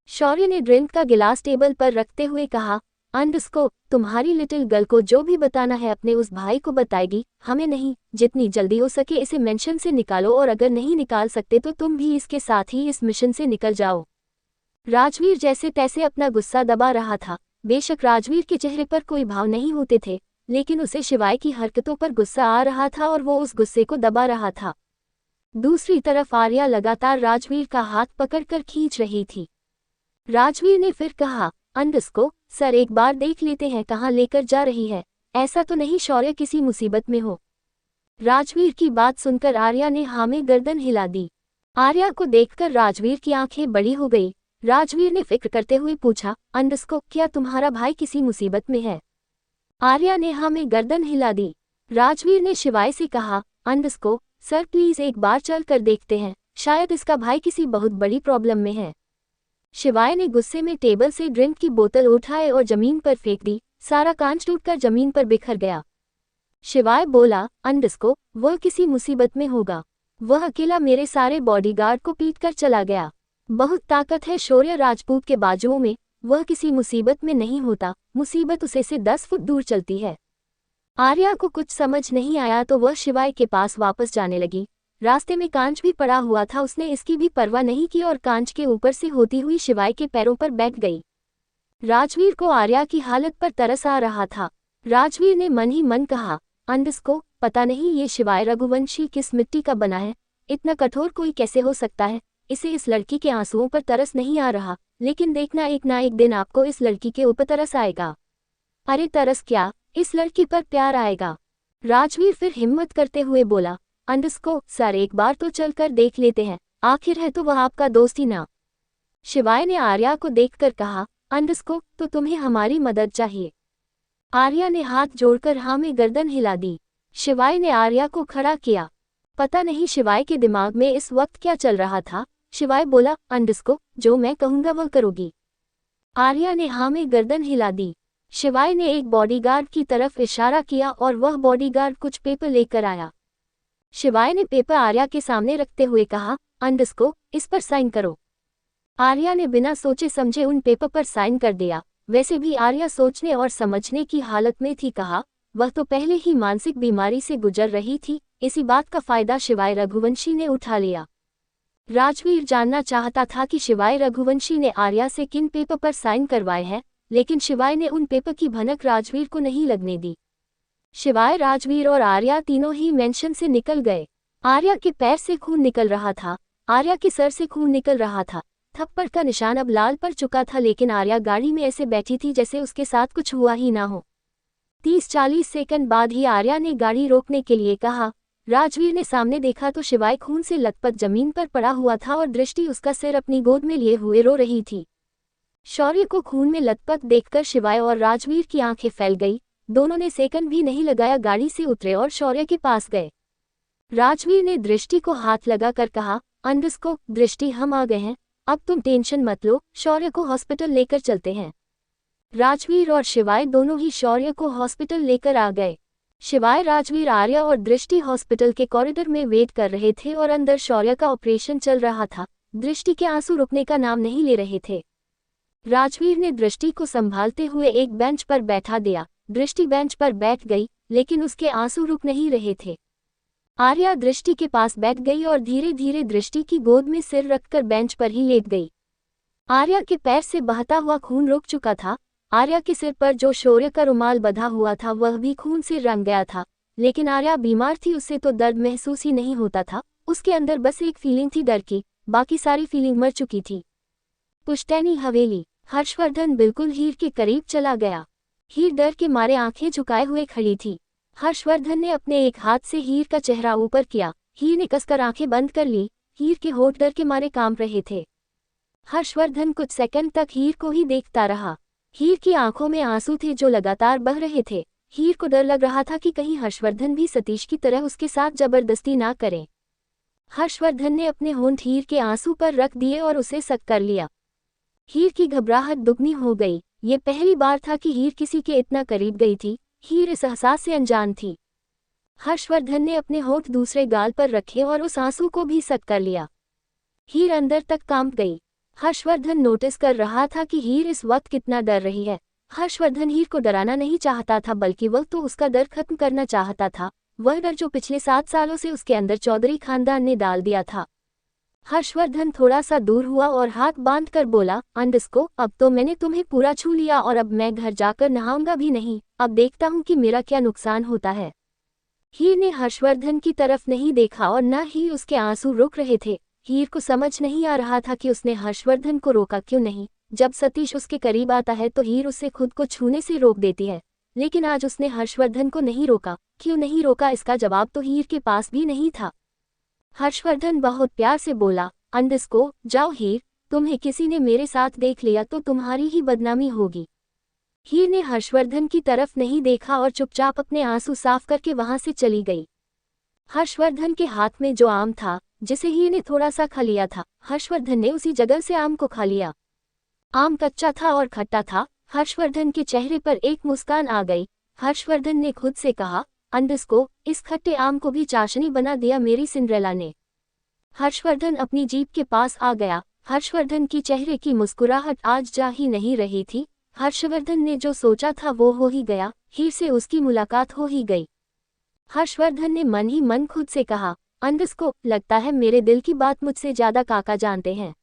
शौर्य ने ड्रिंक का गिलास टेबल पर रखते हुए कहा, अंडस्को, तुम्हारी लिटिल गर्ल को जो भी बताना है अपने उस भाई को बताएगी, हमें नहीं। जितनी जल्दी हो सके इसे मेंशन से निकालो और अगर नहीं निकाल सकते तो तुम भी इसके साथ ही इस मिशन से निकल जाओ। राजवीर जैसे तैसे अपना गुस्सा दबा रहा था। बेशक राजवीर के चेहरे पर कोई भाव नहीं होते थे, लेकिन उसे शिवाय की हरकतों पर गुस्सा आ रहा था और वो उस गुस्से को दबा रहा था। दूसरी तरफ आर्या लगातार राजवीर का हाथ पकड़कर खींच रही थी। राजवीर ने फिर कहा, अंडस्को, सर एक बार देख लेते हैं कहाँ लेकर जा रही है। ऐसा तो नहीं शौर्य किसी मुसीबत में हो? राजवीर की बात सुनकर आर्या ने हाँ में गर्दन हिला दी। आर्या को देखकर राजवीर की आंखें बड़ी हो गई। राजवीर ने फिक्र करते हुए पूछा, अंडस्को क्या तुम्हारा भाई किसी मुसीबत में है? आर्या ने हाँ में गर्दन हिला दी। राजवीर ने शिवाय से कहा, अंडस्को सर प्लीज एक बार चल कर देखते हैं, शायद इसका भाई किसी बहुत बड़ी प्रॉब्लम में है। शिवाय ने गुस्से में टेबल से ड्रिंक की बोतल उठाए और जमीन पर फेंक दी। सारा कांच टूटकर जमीन पर बिखर गया। शिवाय बोला, अंडस्को वह किसी मुसीबत में होगा, वह अकेला मेरे सारे बॉडीगार्ड को पीट कर चला गया। बहुत ताकत है शौर्य राजपूत के बाजुओं में, वह किसी मुसीबत में नहीं होता, मुसीबत उसे से 10 फुट दूर चलती है। आर्या को कुछ समझ नहीं आया तो वह शिवाय के पास वापस जाने लगी। रास्ते में कांच भी पड़ा हुआ था, उसने इसकी भी परवाह नहीं की और कांच के ऊपर से होती हुई शिवाय के पैरों पर बैठ गई। राजवीर को आर्या की हालत पर तरस आ रहा था। राजवीर ने मन ही मन कहा, अंडस्को पता नहीं ये शिवाय रघुवंशी किस मिट्टी का बना है, इतना कठोर कोई कैसे हो सकता है। इसे इस लड़की के आंसुओं पर तरस नहीं आ रहा, लेकिन देखना एक ना एक दिन आपको इस लड़की के ऊपर तरस आएगा। अरे तरस क्या, इस लड़की पर प्यार आएगा। राजवीर फिर हिम्मत करते हुए बोला, अंडस्को सर एक बार तो चलकर देख लेते हैं, आखिर है तो वह आपका दोस्त ही ना। शिवाय ने आर्या को देखकर कहा, अंडस्को तो तुम्हें हमारी मदद चाहिए। आर्या ने हाथ जोड़कर हाँ में गर्दन हिला दी। शिवाय ने आर्या को खड़ा किया। पता नहीं शिवाय के दिमाग में इस वक्त क्या चल रहा था। शिवाय बोला, अंडस्को जो मैं कहूंगा वह करोगी? आर्या ने हाँ में गर्दन हिला दी। शिवाय ने एक बॉडीगार्ड की तरफ इशारा किया और वह बॉडीगार्ड कुछ पेपर लेकर आया। शिवाय ने पेपर आर्या के सामने रखते हुए कहा, अंडस्को इस पर साइन करो। आर्या ने बिना सोचे समझे उन पेपर पर साइन कर दिया। वैसे भी आर्या सोचने और समझने की हालत में थी। कहा, वह तो पहले ही मानसिक बीमारी से गुजर रही थी, इसी बात का फायदा शिवाय रघुवंशी ने उठा लिया। राजवीर जानना चाहता था कि शिवाय रघुवंशी ने आर्या से किन पेपर पर साइन करवाए हैं, लेकिन शिवाय ने उन पेपर की भनक राजवीर को नहीं लगने दी। शिवाय, राजवीर और आर्या तीनों ही मेंशन से निकल गए। आर्या के पैर से खून निकल रहा था, आर्या के सर से खून निकल रहा था। थप्पड़ का निशान अब लाल पड़ चुका था, लेकिन आर्या गाड़ी में ऐसे बैठी थी जैसे उसके साथ कुछ हुआ ही ना हो। 30-40 सेकंड बाद ही आर्या ने गाड़ी रोकने के लिए कहा। राजवीर ने सामने देखा तो शिवाय खून से लथपथ जमीन पर पड़ा हुआ था और दृष्टि उसका सिर अपनी गोद में लिए हुए रो रही थी। शौर्य को खून में लथपथ देखकर शिवाय और राजवीर की आंखें फैल गई। दोनों ने सेकंड भी नहीं लगाया, गाड़ी से उतरे और शौर्य के पास गए। राजवीर ने दृष्टि को हाथ लगाकर कहा, अंडस्को दृष्टि हम आ गए हैं, अब तुम टेंशन मत लो, शौर्य को हॉस्पिटल लेकर चलते हैं। राजवीर और शिवाय दोनों ही शौर्य को हॉस्पिटल लेकर आ गए। शिवाय, राजवीर, आर्या और दृष्टि हॉस्पिटल के कॉरिडोर में वेट कर रहे थे और अंदर शौर्य का ऑपरेशन चल रहा था। दृष्टि के आंसू रुकने का नाम नहीं ले रहे थे। राजवीर ने दृष्टि को संभालते हुए एक बेंच पर बैठा दिया। दृष्टि बेंच पर बैठ गई, लेकिन उसके आंसू रुक नहीं रहे थे। आर्या दृष्टि के पास बैठ गई और धीरे धीरे दृष्टि की गोद में सिर रखकर बेंच पर ही लेट गई। आर्या के पैर से बहता हुआ खून रुक चुका था। आर्या के सिर पर जो शौर्य का रुमाल बंधा हुआ था वह भी खून से रंग गया था, लेकिन आर्या बीमार थी, उससे तो दर्द महसूस ही नहीं होता था। उसके अंदर बस एक फीलिंग थी डर की, बाकी सारी फीलिंग मर चुकी थी। पुश्तैनी हवेली। हर्षवर्धन बिल्कुल हीर के करीब चला गया। हीर डर के मारे आंखें झुकाए हुए खड़ी थी। हर्षवर्धन ने अपने एक हाथ से हीर का चेहरा ऊपर किया। हीर ने कसकर आंखें बंद कर ली। हीर के होठ डर के मारे कांप रहे थे। हर्षवर्धन कुछ सेकंड तक हीर को ही देखता रहा। हीर की आंखों में आंसू थे जो लगातार बह रहे थे। हीर को डर लग रहा था कि कहीं हर्षवर्धन भी सतीश की तरह उसके साथ जबरदस्ती ना करे। हर्षवर्धन ने अपने होंठ हीर के आंसू पर रख दिए और उसे सक कर लिया। हीर की घबराहट दुगनी हो गई। ये पहली बार था कि हीर किसी के इतना करीब गई थी। हीर इस एहसास से अनजान थी। हर्षवर्धन ने अपने होंठ दूसरे गाल पर रखे और उस आंसू को भी सक कर लिया। हीर अंदर तक कांप गई। हर्षवर्धन नोटिस कर रहा था कि हीर इस वक्त कितना डर रही है। हर्षवर्धन हीर को डराना नहीं चाहता था, बल्कि वह तो उसका डर खत्म करना चाहता था, वह डर जो पिछले 7 सालों से उसके अंदर चौधरी खानदान ने डाल दिया था। हर्षवर्धन थोड़ा सा दूर हुआ और हाथ बांधकर बोला, अंडस्को अब तो मैंने तुम्हें पूरा छू लिया और अब मैं घर जाकर नहाऊंगा भी नहीं, अब देखता हूँ कि मेरा क्या नुकसान होता है। हीर ने हर्षवर्धन की तरफ नहीं देखा और न ही उसके आंसू रुक रहे थे। हीर को समझ नहीं आ रहा था कि उसने हर्षवर्धन को रोका क्यों नहीं। जब सतीश उसके करीब आता है तो हीर उसे खुद को छूने से रोक देती है, लेकिन आज उसने हर्षवर्धन को नहीं रोका। क्यों नहीं रोका, इसका जवाब तो हीर के पास भी नहीं था। हर्षवर्धन बहुत प्यार से बोला, अंडस्को जाओ हीर, तुम्हें किसी ने मेरे साथ देख लिया तो तुम्हारी ही बदनामी होगी। हीर ने हर्षवर्धन की तरफ नहीं देखा और चुपचाप अपने आंसू साफ करके वहां से चली गई। हर्षवर्धन के हाथ में जो आम था, जिसे हीर ने थोड़ा सा खा लिया था, हर्षवर्धन ने उसी जगह से आम को खा लिया। आम कच्चा था और खट्टा था। हर्षवर्धन के चेहरे पर एक मुस्कान आ गई। हर्षवर्धन ने खुद से कहा, अंडस्को, इस खट्टे आम को भी चाशनी बना दिया मेरी सिंड्रेला ने। हर्षवर्धन अपनी जीप के पास आ गया। हर्षवर्धन की चेहरे की मुस्कुराहट आज जा ही नहीं रही थी। हर्षवर्धन ने जो सोचा था वो हो ही गया, हीर से उसकी मुलाकात हो ही गई। हर्षवर्धन ने मन ही मन खुद से कहा, अंडस्को, लगता है मेरे दिल की बात मुझसे ज्यादा काका जानते हैं।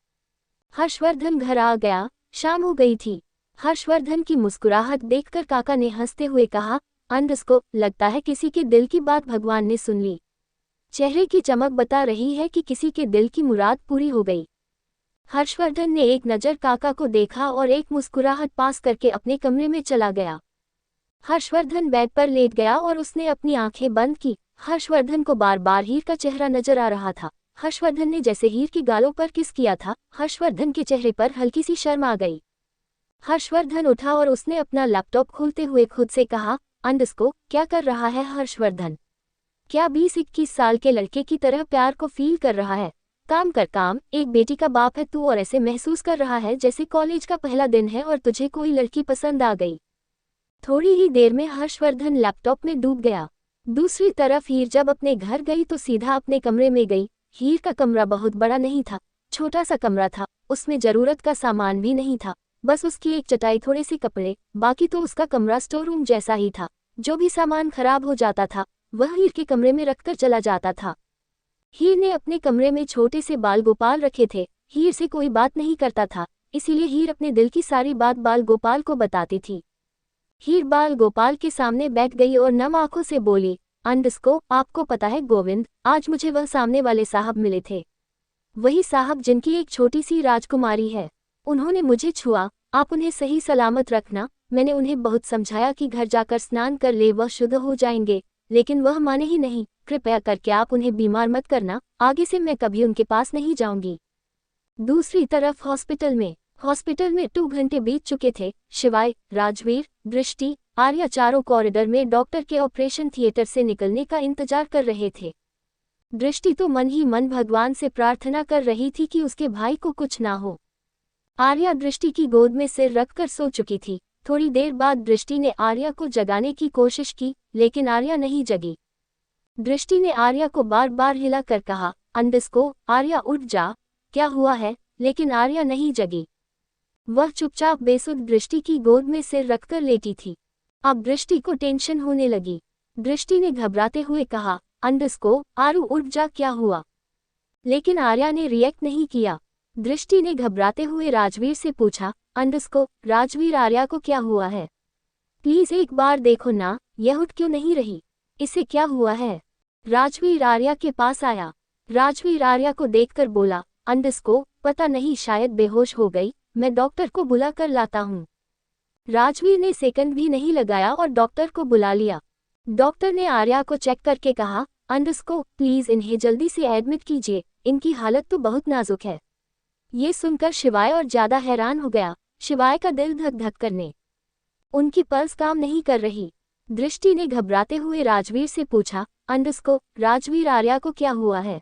हर्षवर्धन घर आ गया। शाम हो गई थी। हर्षवर्धन की मुस्कुराहट देखकर काका ने हंसते हुए कहा, अंडस्को, लगता है किसी के दिल की बात भगवान ने सुन ली। चेहरे की चमक बता रही है कि किसी के दिल की मुराद पूरी हो गई। हर्षवर्धन ने एक नज़र काका को देखा और एक मुस्कुराहट पास करके अपने कमरे में चला गया। हर्षवर्धन बेड पर लेट गया और उसने अपनी आंखें बंद की। हर्षवर्धन को बार बार हीर का चेहरा नजर आ रहा था। हर्षवर्धन ने जैसे हीर की गालों पर किस किया था, हर्षवर्धन के चेहरे पर हल्की सी शर्म आ गई। हर्षवर्धन उठा और उसने अपना लैपटॉप खोलते हुए खुद से कहा, अंडस्को, क्या कर रहा है हर्षवर्धन? क्या 20-21 साल के लड़के की तरह प्यार को फील कर रहा है? काम कर काम, एक बेटी का बाप है तू और ऐसे महसूस कर रहा है जैसे कॉलेज का पहला दिन है और तुझे कोई लड़की पसंद आ गई। थोड़ी ही देर में हर्षवर्धन लैपटॉप में डूब गया। दूसरी तरफ हीर जब अपने घर गई तो सीधा अपने कमरे में गई। हीर का कमरा बहुत बड़ा नहीं था, छोटा सा कमरा था। उसमें जरूरत का सामान भी नहीं था, बस उसकी एक चटाई, थोड़े से कपड़े, बाकी तो उसका कमरा स्टोर रूम जैसा ही था। जो भी सामान खराब हो जाता था वह हीर के कमरे में रखकर चला जाता था। हीर ने अपने कमरे में छोटे से बाल गोपाल रखे थे। हीर से कोई बात नहीं करता था, इसीलिए हीर अपने दिल की सारी बात बाल गोपाल को बताती थी। हीर बाल गोपाल के सामने बैठ गई और नम आंखों से बोली, अंडस्को, आपको पता है गोविंद, आज मुझे वह सामने वाले साहब मिले थे, वही साहब जिनकी एक छोटी सी राजकुमारी है। उन्होंने मुझे छुआ। आप उन्हें सही सलामत रखना। मैंने उन्हें बहुत समझाया कि घर जाकर स्नान कर ले, वह शुद्ध हो जाएंगे, लेकिन वह माने ही नहीं। कृपया करके आप उन्हें बीमार मत करना, आगे से मैं कभी उनके पास नहीं जाऊंगी। दूसरी तरफ हॉस्पिटल में 2 घंटे बीत चुके थे। शिवाय, राजवीर, दृष्टि, आर्या चारों कॉरिडोर में डॉक्टर के ऑपरेशन थिएटर से निकलने का इंतजार कर रहे थे। दृष्टि तो मन ही मन भगवान से प्रार्थना कर रही थी कि उसके भाई को कुछ ना हो। आर्या दृष्टि की गोद में सिर रखकर सो चुकी थी। थोड़ी देर बाद दृष्टि ने आर्या को जगाने की कोशिश की, लेकिन आर्या नहीं जगी। दृष्टि ने आर्या को बार बार हिलाकर कहा, अंडस्को, आर्या उठ जा, क्या हुआ है? लेकिन आर्या नहीं जगी। वह चुपचाप बेसुध दृष्टि की गोद में सिर रखकर लेटी थी। अब दृष्टि को टेंशन होने लगी। दृष्टि ने घबराते हुए कहा, अंडस्को, आरू उठ जा, क्या हुआ? लेकिन आर्या ने रिएक्ट नहीं किया। दृष्टि ने घबराते हुए राजवीर से पूछा, अंडस्को, राजवीर, आर्या को क्या हुआ है? प्लीज एक बार देखो ना, यह उठ क्यों नहीं रही? इसे क्या हुआ है? राजवीर आर्या के पास आया। राजवीर आर्या को देखकर बोला, अंडस्को, पता नहीं, शायद बेहोश हो गई, मैं डॉक्टर को बुला कर लाता हूँ। राजवीर ने सेकंड भी नहीं लगाया और डॉक्टर को बुला लिया। डॉक्टर ने आर्या को चेक करके कहा, अंडस्को, प्लीज इन्हें जल्दी से एडमिट कीजिए, इनकी हालत तो बहुत नाजुक है। ये सुनकर शिवाय और ज्यादा हैरान हो गया। शिवाय का दिल धक धक करने, उनकी पल्स काम नहीं कर रही। दृष्टि ने घबराते हुए राजवीर से पूछा, अंडस्को, राजवीर, आर्या को क्या हुआ है?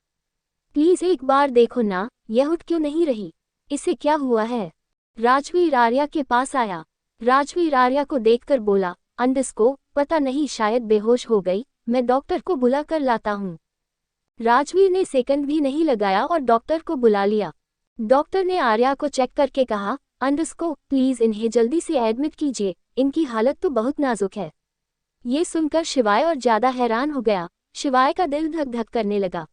प्लीज एक बार देखो ना, यह उठ क्यों नहीं रही? इसे क्या हुआ है? राजवीर आर्या के पास आया। राजवीर आर्या को देखकर बोला, अंडस्को, पता नहीं, शायद बेहोश हो गई, मैं डॉक्टर को बुला कर लाता हूँ। राजवीर ने सेकंड भी नहीं लगाया और डॉक्टर को बुला लिया। डॉक्टर ने आर्या को चेक करके कहा, अंडस्को, प्लीज इन्हें जल्दी से एडमिट कीजिए, इनकी हालत तो बहुत नाजुक है। ये सुनकर शिवाय और ज्यादा हैरान हो गया। शिवाय का दिल धक धक करने लगा।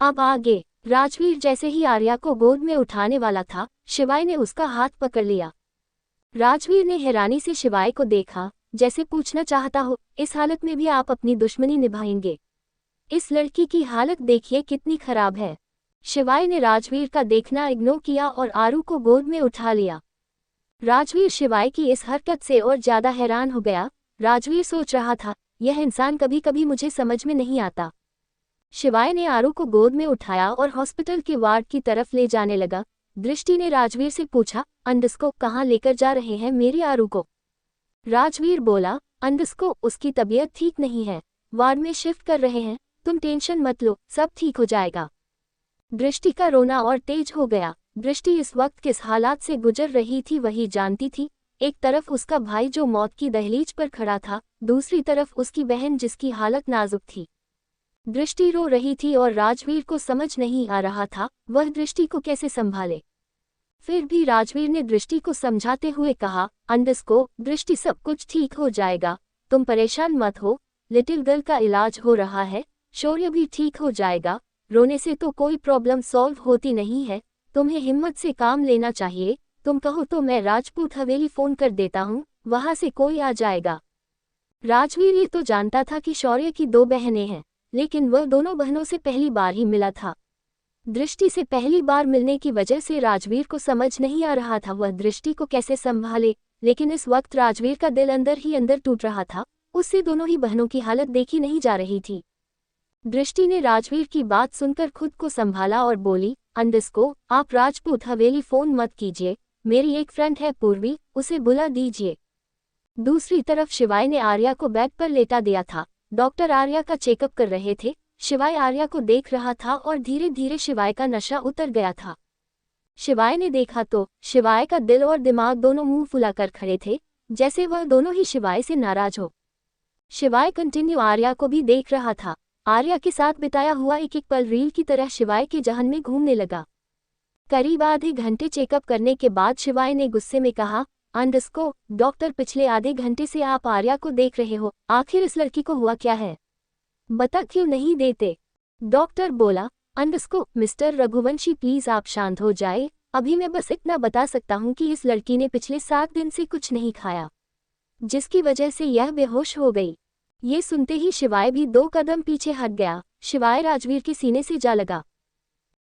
अब आगे, राजवीर जैसे ही आर्या को गोद में उठाने वाला था, शिवाय ने उसका हाथ पकड़ लिया। राजवीर ने हैरानी से शिवाय को देखा, जैसे पूछना चाहता हो, इस हालत में भी आप अपनी दुश्मनी निभाएंगे? इस लड़की की हालत देखिए कितनी खराब है। शिवाय ने राजवीर का देखना इग्नोर किया और आरू को गोद में उठा लिया। राजवीर शिवाय की इस हरकत से और ज्यादा हैरान हो गया। राजवीर सोच रहा था, यह इंसान कभी कभी मुझे समझ में नहीं आता। शिवाय ने आरू को गोद में उठाया और हॉस्पिटल के वार्ड की तरफ ले जाने लगा। दृष्टि ने राजवीर से पूछा, अंडस को कहाँ लेकर जा रहे हैं मेरी आरू को? राजवीर बोला, अंडस को उसकी तबीयत ठीक नहीं है, वार्ड में शिफ्ट कर रहे हैं, तुम टेंशन मत लो, सब ठीक हो जाएगा। दृष्टि का रोना और तेज हो गया। दृष्टि इस वक्त किस हालात से गुजर रही थी वही जानती थी। एक तरफ उसका भाई जो मौत की दहलीज पर खड़ा था, दूसरी तरफ उसकी बहन जिसकी हालत नाजुक थी। दृष्टि रो रही थी और राजवीर को समझ नहीं आ रहा था वह दृष्टि को कैसे संभाले। फिर भी राजवीर ने दृष्टि को समझाते हुए कहा, अंडस को, दृष्टि सब कुछ ठीक हो जाएगा, तुम परेशान मत हो, लिटिल गर्ल का इलाज हो रहा है, शौर्य भी ठीक हो जाएगा, रोने से तो कोई प्रॉब्लम सॉल्व होती नहीं है, तुम्हें हिम्मत से काम लेना चाहिए, तुम कहो तो मैं राजपूत हवेली फोन कर देता हूँ, वहां से कोई आ जाएगा। राजवीर ये तो जानता था कि शौर्य की 2 बहनें हैं, लेकिन वह दोनों बहनों से पहली बार ही मिला था। दृष्टि से पहली बार मिलने की वजह से राजवीर को समझ नहीं आ रहा था वह दृष्टि को कैसे संभाले, लेकिन इस वक्त राजवीर का दिल अंदर ही अंदर टूट रहा था, उससे दोनों ही बहनों की हालत देखी नहीं जा रही थी। दृष्टि ने राजवीर की बात सुनकर खुद को संभाला और बोली, अंडस को, आप राजपूत हवेली फोन मत कीजिए, मेरी एक फ्रेंड है पूर्वी, उसे बुला दीजिए। दूसरी तरफ शिवाय ने आर्या को बेड पर लेटा दिया था। डॉक्टर आर्या का चेकअप कर रहे थे। शिवाय आर्या को देख रहा था और धीरे धीरे शिवाय का नशा उतर गया था। शिवाय ने देखा तो शिवाय का दिल और दिमाग दोनों मुंह फुलाकर खड़े थे, जैसे वह दोनों ही शिवाय से नाराज हो। शिवाय कंटिन्यू आर्या को भी देख रहा था। आर्या के साथ बिताया हुआ एक एक पल रील की तरह शिवाय के जहन में घूमने लगा। करीब आधे घंटे चेकअप करने के बाद शिवाय ने गुस्से में कहा, अंडस को, डॉक्टर पिछले आधे घंटे से आप आर्या को देख रहे हो, आखिर इस लड़की को हुआ क्या है, बता क्यों नहीं देते? डॉक्टर बोला, अंडस को, मिस्टर रघुवंशी प्लीज आप शांत हो जाए, अभी मैं बस इतना बता सकता हूँ कि इस लड़की ने पिछले 7 दिन से कुछ नहीं खाया, जिसकी वजह से यह बेहोश हो गई। ये सुनते ही शिवाय भी 2 कदम पीछे हट गया। शिवाय राजवीर के सीने से जा लगा।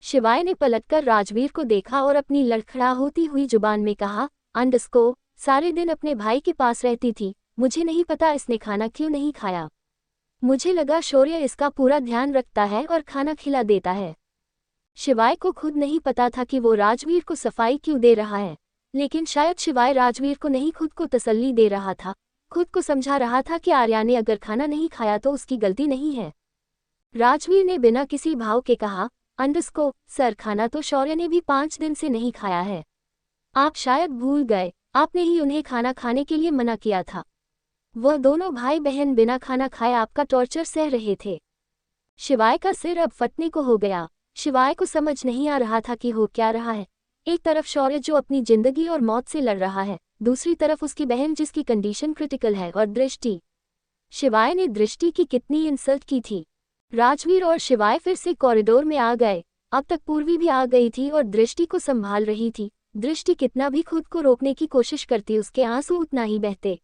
शिवाय ने पलटकर राजवीर को देखा और अपनी लड़खड़ा होती हुई जुबान में कहा, अंडस को, सारे दिन अपने भाई के पास रहती थी, मुझे नहीं पता इसने खाना क्यों नहीं खाया, मुझे लगा शौर्य इसका पूरा ध्यान रखता है और खाना खिला देता है। शिवाय को खुद नहीं पता था कि वो राजवीर को सफाई क्यों दे रहा है, लेकिन शायद शिवाय राजवीर को नहीं खुद को तसल्ली दे रहा था, खुद को समझा रहा था कि आर्या ने अगर खाना नहीं खाया तो उसकी गलती नहीं है। राजवीर ने बिना किसी भाव के कहा, अंडस को, सर खाना तो शौर्य ने भी 5 दिन से नहीं खाया है, आप शायद भूल गए, आपने ही उन्हें खाना खाने के लिए मना किया था। वह दोनों भाई बहन बिना खाना खाए आपका टॉर्चर सह रहे थे। शिवाय का सिर अब फटने को हो गया। शिवाय को समझ नहीं आ रहा था कि हो क्या रहा है। एक तरफ शौर्य जो अपनी जिंदगी और मौत से लड़ रहा है, दूसरी तरफ उसकी बहन जिसकी कंडीशन क्रिटिकल है, और दृष्टि। शिवाय ने दृष्टि की कितनी इंसल्ट की थी। राजवीर और शिवाय फिर से कॉरिडोर में आ गए। अब तक पूर्वी भी आ गई थी और दृष्टि को संभाल रही थी। दृष्टि कितना भी खुद को रोकने की कोशिश करती, उसके आंसू उतना ही बहते।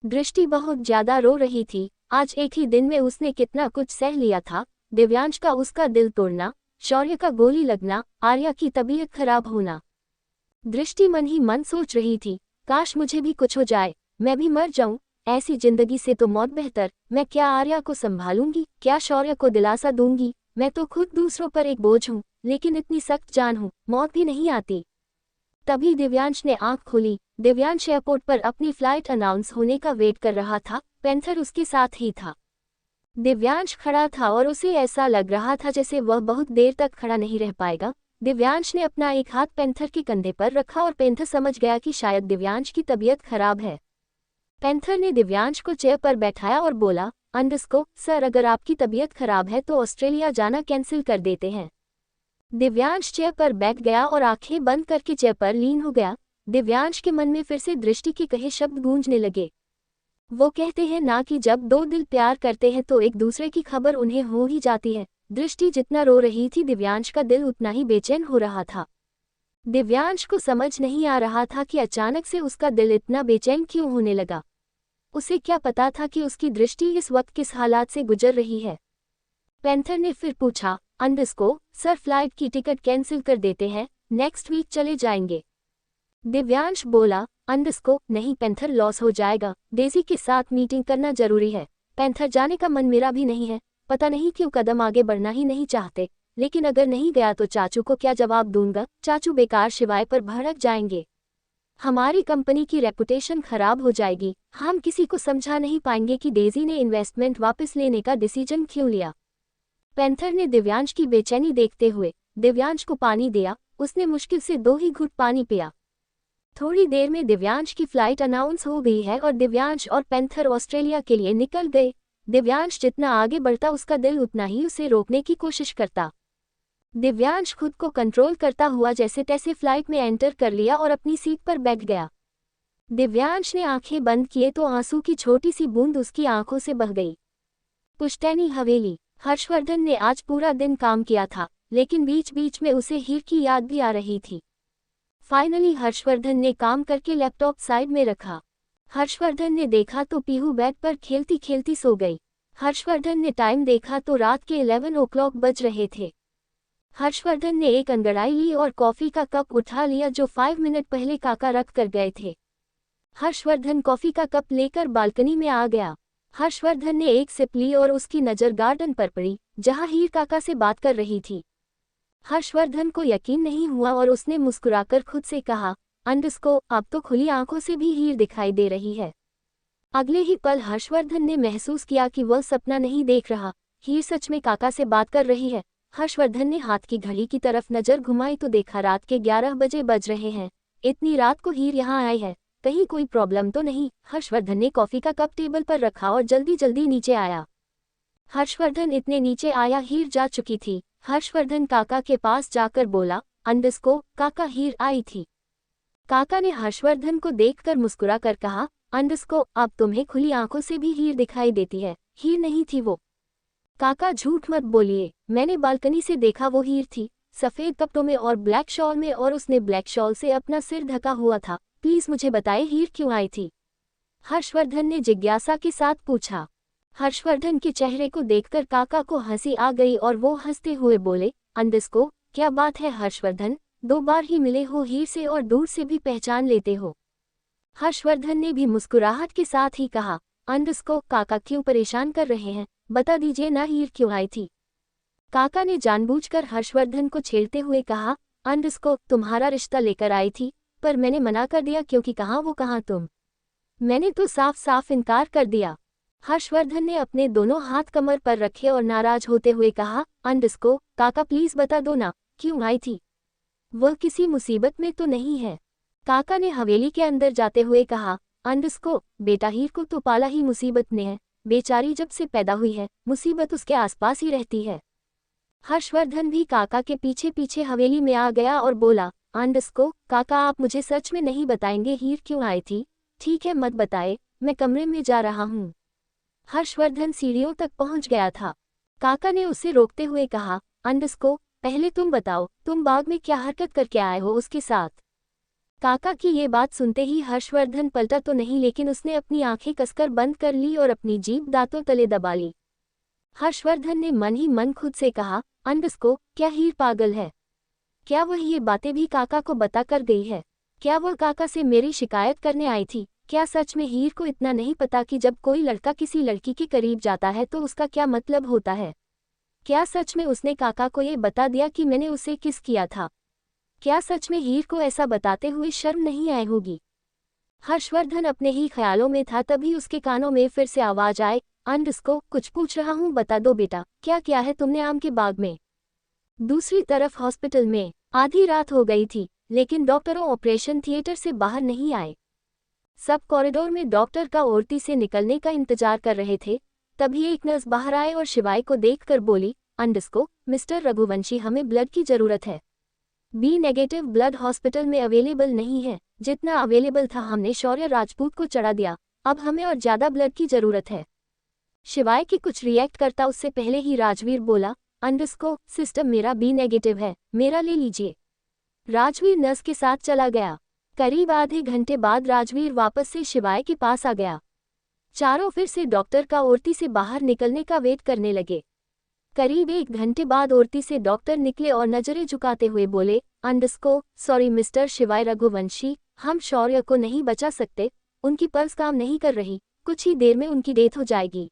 दृष्टि बहुत ज्यादा रो रही थी। आज एक ही दिन में उसने कितना कुछ सह लिया था। दिव्यांश का उसका दिल तोड़ना, शौर्य का गोली लगना, आर्या की तबीयत खराब होना। दृष्टि मन ही मन सोच रही थी, काश मुझे भी कुछ हो जाए, मैं भी मर जाऊं, ऐसी जिंदगी से तो मौत बेहतर। मैं क्या आर्या को संभालूंगी, क्या शौर्य को दिलासा दूंगी? मैं तो खुद दूसरों पर एक बोझ हूँ, लेकिन इतनी सख्त जान हूँ, मौत भी नहीं आती। तभी दिव्यांश ने आंख खोली। दिव्यांश एयरपोर्ट पर अपनी फ्लाइट अनाउंस होने का वेट कर रहा था। पैंथर उसके साथ ही था। दिव्यांश खड़ा था और उसे ऐसा लग रहा था जैसे वह बहुत देर तक खड़ा नहीं रह पाएगा। दिव्यांश ने अपना एक हाथ पैंथर के कंधे पर रखा और पैंथर समझ गया कि शायद दिव्यांश की तबीयत खराब है। पैंथर ने दिव्यांश को चेयर पर बैठाया और बोला, अंडस को, सर अगर आपकी तबीयत खराब है तो ऑस्ट्रेलिया जाना कैंसिल कर देते हैं। दिव्यांश चेयर पर बैठ गया और आंखें बंद करके चेयर पर लीन हो गया। दिव्यांश के मन में फिर से दृष्टि के कहे शब्द गूंजने लगे। वो कहते हैं ना कि जब 2 दिल प्यार करते हैं तो एक दूसरे की खबर उन्हें हो ही जाती है। दृष्टि जितना रो रही थी, दिव्यांश का दिल उतना ही बेचैन हो रहा था। दिव्यांश को समझ नहीं आ रहा था कि अचानक से उसका दिल इतना बेचैन क्यों होने लगा। उसे क्या पता था कि उसकी दृष्टि इस वक्त किस हालात से गुजर रही है। पैंथर ने फिर पूछा, अंडस को, सर फ्लाइट की टिकट कैंसिल कर देते हैं, नेक्स्ट वीक चले जाएंगे। दिव्यांश बोला, अंडस को, नहीं पैंथर, लॉस हो जाएगा, डेजी के साथ मीटिंग करना जरूरी है। पैंथर जाने का मन मेरा भी नहीं है, पता नहीं क्यों कदम आगे बढ़ना ही नहीं चाहते। लेकिन अगर नहीं गया तो चाचू को क्या जवाब दूंगा। चाचू बेकार शिवाय पर भड़क जाएंगे, हमारी कंपनी की रेपुटेशन खराब हो जाएगी। हम किसी को समझा नहीं पाएंगे कि डेजी ने इन्वेस्टमेंट वापस लेने का डिसीजन क्यों लिया। पैंथर ने दिव्यांश की बेचैनी देखते हुए दिव्यांश को पानी दिया। उसने मुश्किल से 2 ही घुट पानी पिया। थोड़ी देर में दिव्यांश की फ्लाइट अनाउंस हो गई है और दिव्यांश और पैंथर ऑस्ट्रेलिया के लिए निकल गए। दिव्यांश जितना आगे बढ़ता उसका दिल उतना ही उसे रोकने की कोशिश करता। दिव्यांश खुद को कंट्रोल करता हुआ जैसे तैसे फ्लाइट में एंटर कर लिया और अपनी सीट पर बैठ गया। दिव्यांश ने आंखें बंद किए तो आंसू की छोटी सी बूंद उसकी आंखों से बह गई। पुश्तैनी हवेली। हर्षवर्धन ने आज पूरा दिन काम किया था, लेकिन बीच बीच में उसे हीर की याद भी आ रही थी। फाइनली हर्षवर्धन ने काम करके लैपटॉप साइड में रखा। हर्षवर्धन ने देखा तो पीहू बेड पर खेलती खेलती सो गई। हर्षवर्धन ने टाइम देखा तो रात के 11 o'clock बज रहे थे। हर्षवर्धन ने एक अंगड़ाई ली और कॉफी का कप उठा लिया जो 5 मिनट पहले काका रख कर गए थे। हर्षवर्धन कॉफी का कप लेकर बालकनी में आ गया। हर्षवर्धन ने एक सिप ली और उसकी नज़र गार्डन पर पड़ी जहां हीर काका से बात कर रही थी। हर्षवर्धन को यकीन नहीं हुआ और उसने मुस्कुराकर खुद से कहा, अंडस्को अब तो खुली आंखों से भी हीर दिखाई दे रही है। अगले ही पल हर्षवर्धन ने महसूस किया कि वह सपना नहीं देख रहा, हीर सच में काका से बात कर रही है। हर्षवर्धन ने हाथ की घड़ी की तरफ नजर घुमाई तो देखा रात के 11 बजे बज रहे हैं। इतनी रात को हीर यहाँ आई है, कहीं कोई प्रॉब्लम तो नहीं। हर्षवर्धन ने कॉफी का कप टेबल पर रखा और जल्दी जल्दी नीचे आया। हर्षवर्धन इतने नीचे आया हीर जा चुकी थी। हर्षवर्धन काका के पास जाकर बोला, अंडस्को काका हीर आई थी। काका ने हर्षवर्धन को देखकर मुस्कुरा कर कहा, अंडस्को अब तुम्हें खुली आंखों से भी हीर दिखाई देती है। हीर नहीं थी वो। काका झूठ मत बोलिए, मैंने बालकनी से देखा वो हीर थी, सफेद कपड़ों में और ब्लैक शॉल में, और उसने ब्लैक शॉल से अपना सिर ढका हुआ था। प्लीज मुझे बताए हीर क्यों आई थी? हर्षवर्धन ने जिज्ञासा के साथ पूछा। हर्षवर्धन के चेहरे को देखकर काका को हंसी आ गई और वो हंसते हुए बोले, अंडस्को क्या बात है हर्षवर्धन, 2 बार ही मिले हो हीर से और दूर से भी पहचान लेते हो। हर्षवर्धन ने भी मुस्कुराहट के साथ ही कहा, अंडस्को काका क्यों परेशान कर रहे हैं, बता दीजिए ना हीर क्यों आई थी। काका ने जानबूझकर हर्षवर्धन को छेड़ते हुए कहा, अंडस्को तुम्हारा रिश्ता लेकर आई थी, पर मैंने मना कर दिया क्योंकि कहाँ वो कहाँ तुम। मैंने तो साफ साफ इनकार कर दिया। हर्षवर्धन ने अपने दोनों हाथ कमर पर रखे और नाराज होते हुए कहा, अंडस्को काका प्लीज बता दो ना, क्यों आई थी? वह किसी मुसीबत में तो नहीं है? काका ने हवेली के अंदर जाते हुए कहा, अंडस्को बेटा हीर को तो पाला ही मुसीबत में है, बेचारी जब से पैदा हुई है मुसीबत उसके आसपास ही रहती है। हर्षवर्धन भी काका के पीछे पीछे हवेली में आ गया और बोला, अंडस्को काका आप मुझे सच में नहीं बताएंगे हीर क्यों आई थी? ठीक है मत बताए, मैं कमरे में जा रहा हूँ। हर्षवर्धन सीढ़ियों तक पहुंच गया था। काका ने उसे रोकते हुए कहा, अंडस्को पहले तुम बताओ तुम बाग में क्या हरकत करके आए हो उसके साथ। काका की ये बात सुनते ही हर्षवर्धन पलटा तो नहीं, लेकिन उसने अपनी आंखें कसकर बंद कर ली और अपनी जीभ दांतों तले दबा ली। हर्षवर्धन ने मन ही मन खुद से कहा, अंडस्को क्या हीर पागल है? क्या वह ये बातें भी काका को बता कर गई है? क्या वह काका से मेरी शिकायत करने आई थी? क्या सच में हीर को इतना नहीं पता कि जब कोई लड़का किसी लड़की के करीब जाता है तो उसका क्या मतलब होता है? क्या सच में उसने काका को ये बता दिया कि मैंने उसे किस किया था? क्या सच में हीर को ऐसा बताते हुए शर्म नहीं आई होगी? हर्षवर्धन अपने ही ख्यालों में था, तभी उसके कानों में फिर से आवाज आए, अंडस्को कुछ पूछ रहा हूँ बता दो बेटा, क्या किया है तुमने आम के बाग में? दूसरी तरफ हॉस्पिटल में आधी रात हो गई थी, लेकिन डॉक्टरों ऑपरेशन थिएटर से बाहर नहीं आए। सब कॉरिडोर में डॉक्टर का ओटी से निकलने का इंतजार कर रहे थे। तभी एक नर्स बाहर आए और शिवाय को देखकर बोली, अंडस्को मिस्टर रघुवंशी हमें ब्लड की जरूरत है। बी नेगेटिव ब्लड हॉस्पिटल में अवेलेबल नहीं है, जितना अवेलेबल था हमने शौर्य राजपूत को चढ़ा दिया, अब हमें और ज्यादा ब्लड की जरूरत है। शिवाय की कुछ रिएक्ट करता उससे पहले ही राजवीर बोला, अंडस्को सिस्टम मेरा बी नेगेटिव है, मेरा ले लीजिए। राजवीर नर्स के साथ चला गया। करीब आधे घंटे बाद राजवीर वापस से शिवाय के पास आ गया। चारों फिर से डॉक्टर का ओटी से बाहर निकलने का वेट करने लगे। करीब 1 घंटे बाद ओटी से डॉक्टर निकले और नजरें झुकाते हुए बोले, अंडस्को सॉरी मिस्टर शिवाय रघुवंशी, हम शौर्य को नहीं बचा सकते, उनकी पल्स काम नहीं कर रही, कुछ ही देर में उनकी डेथ हो जाएगी।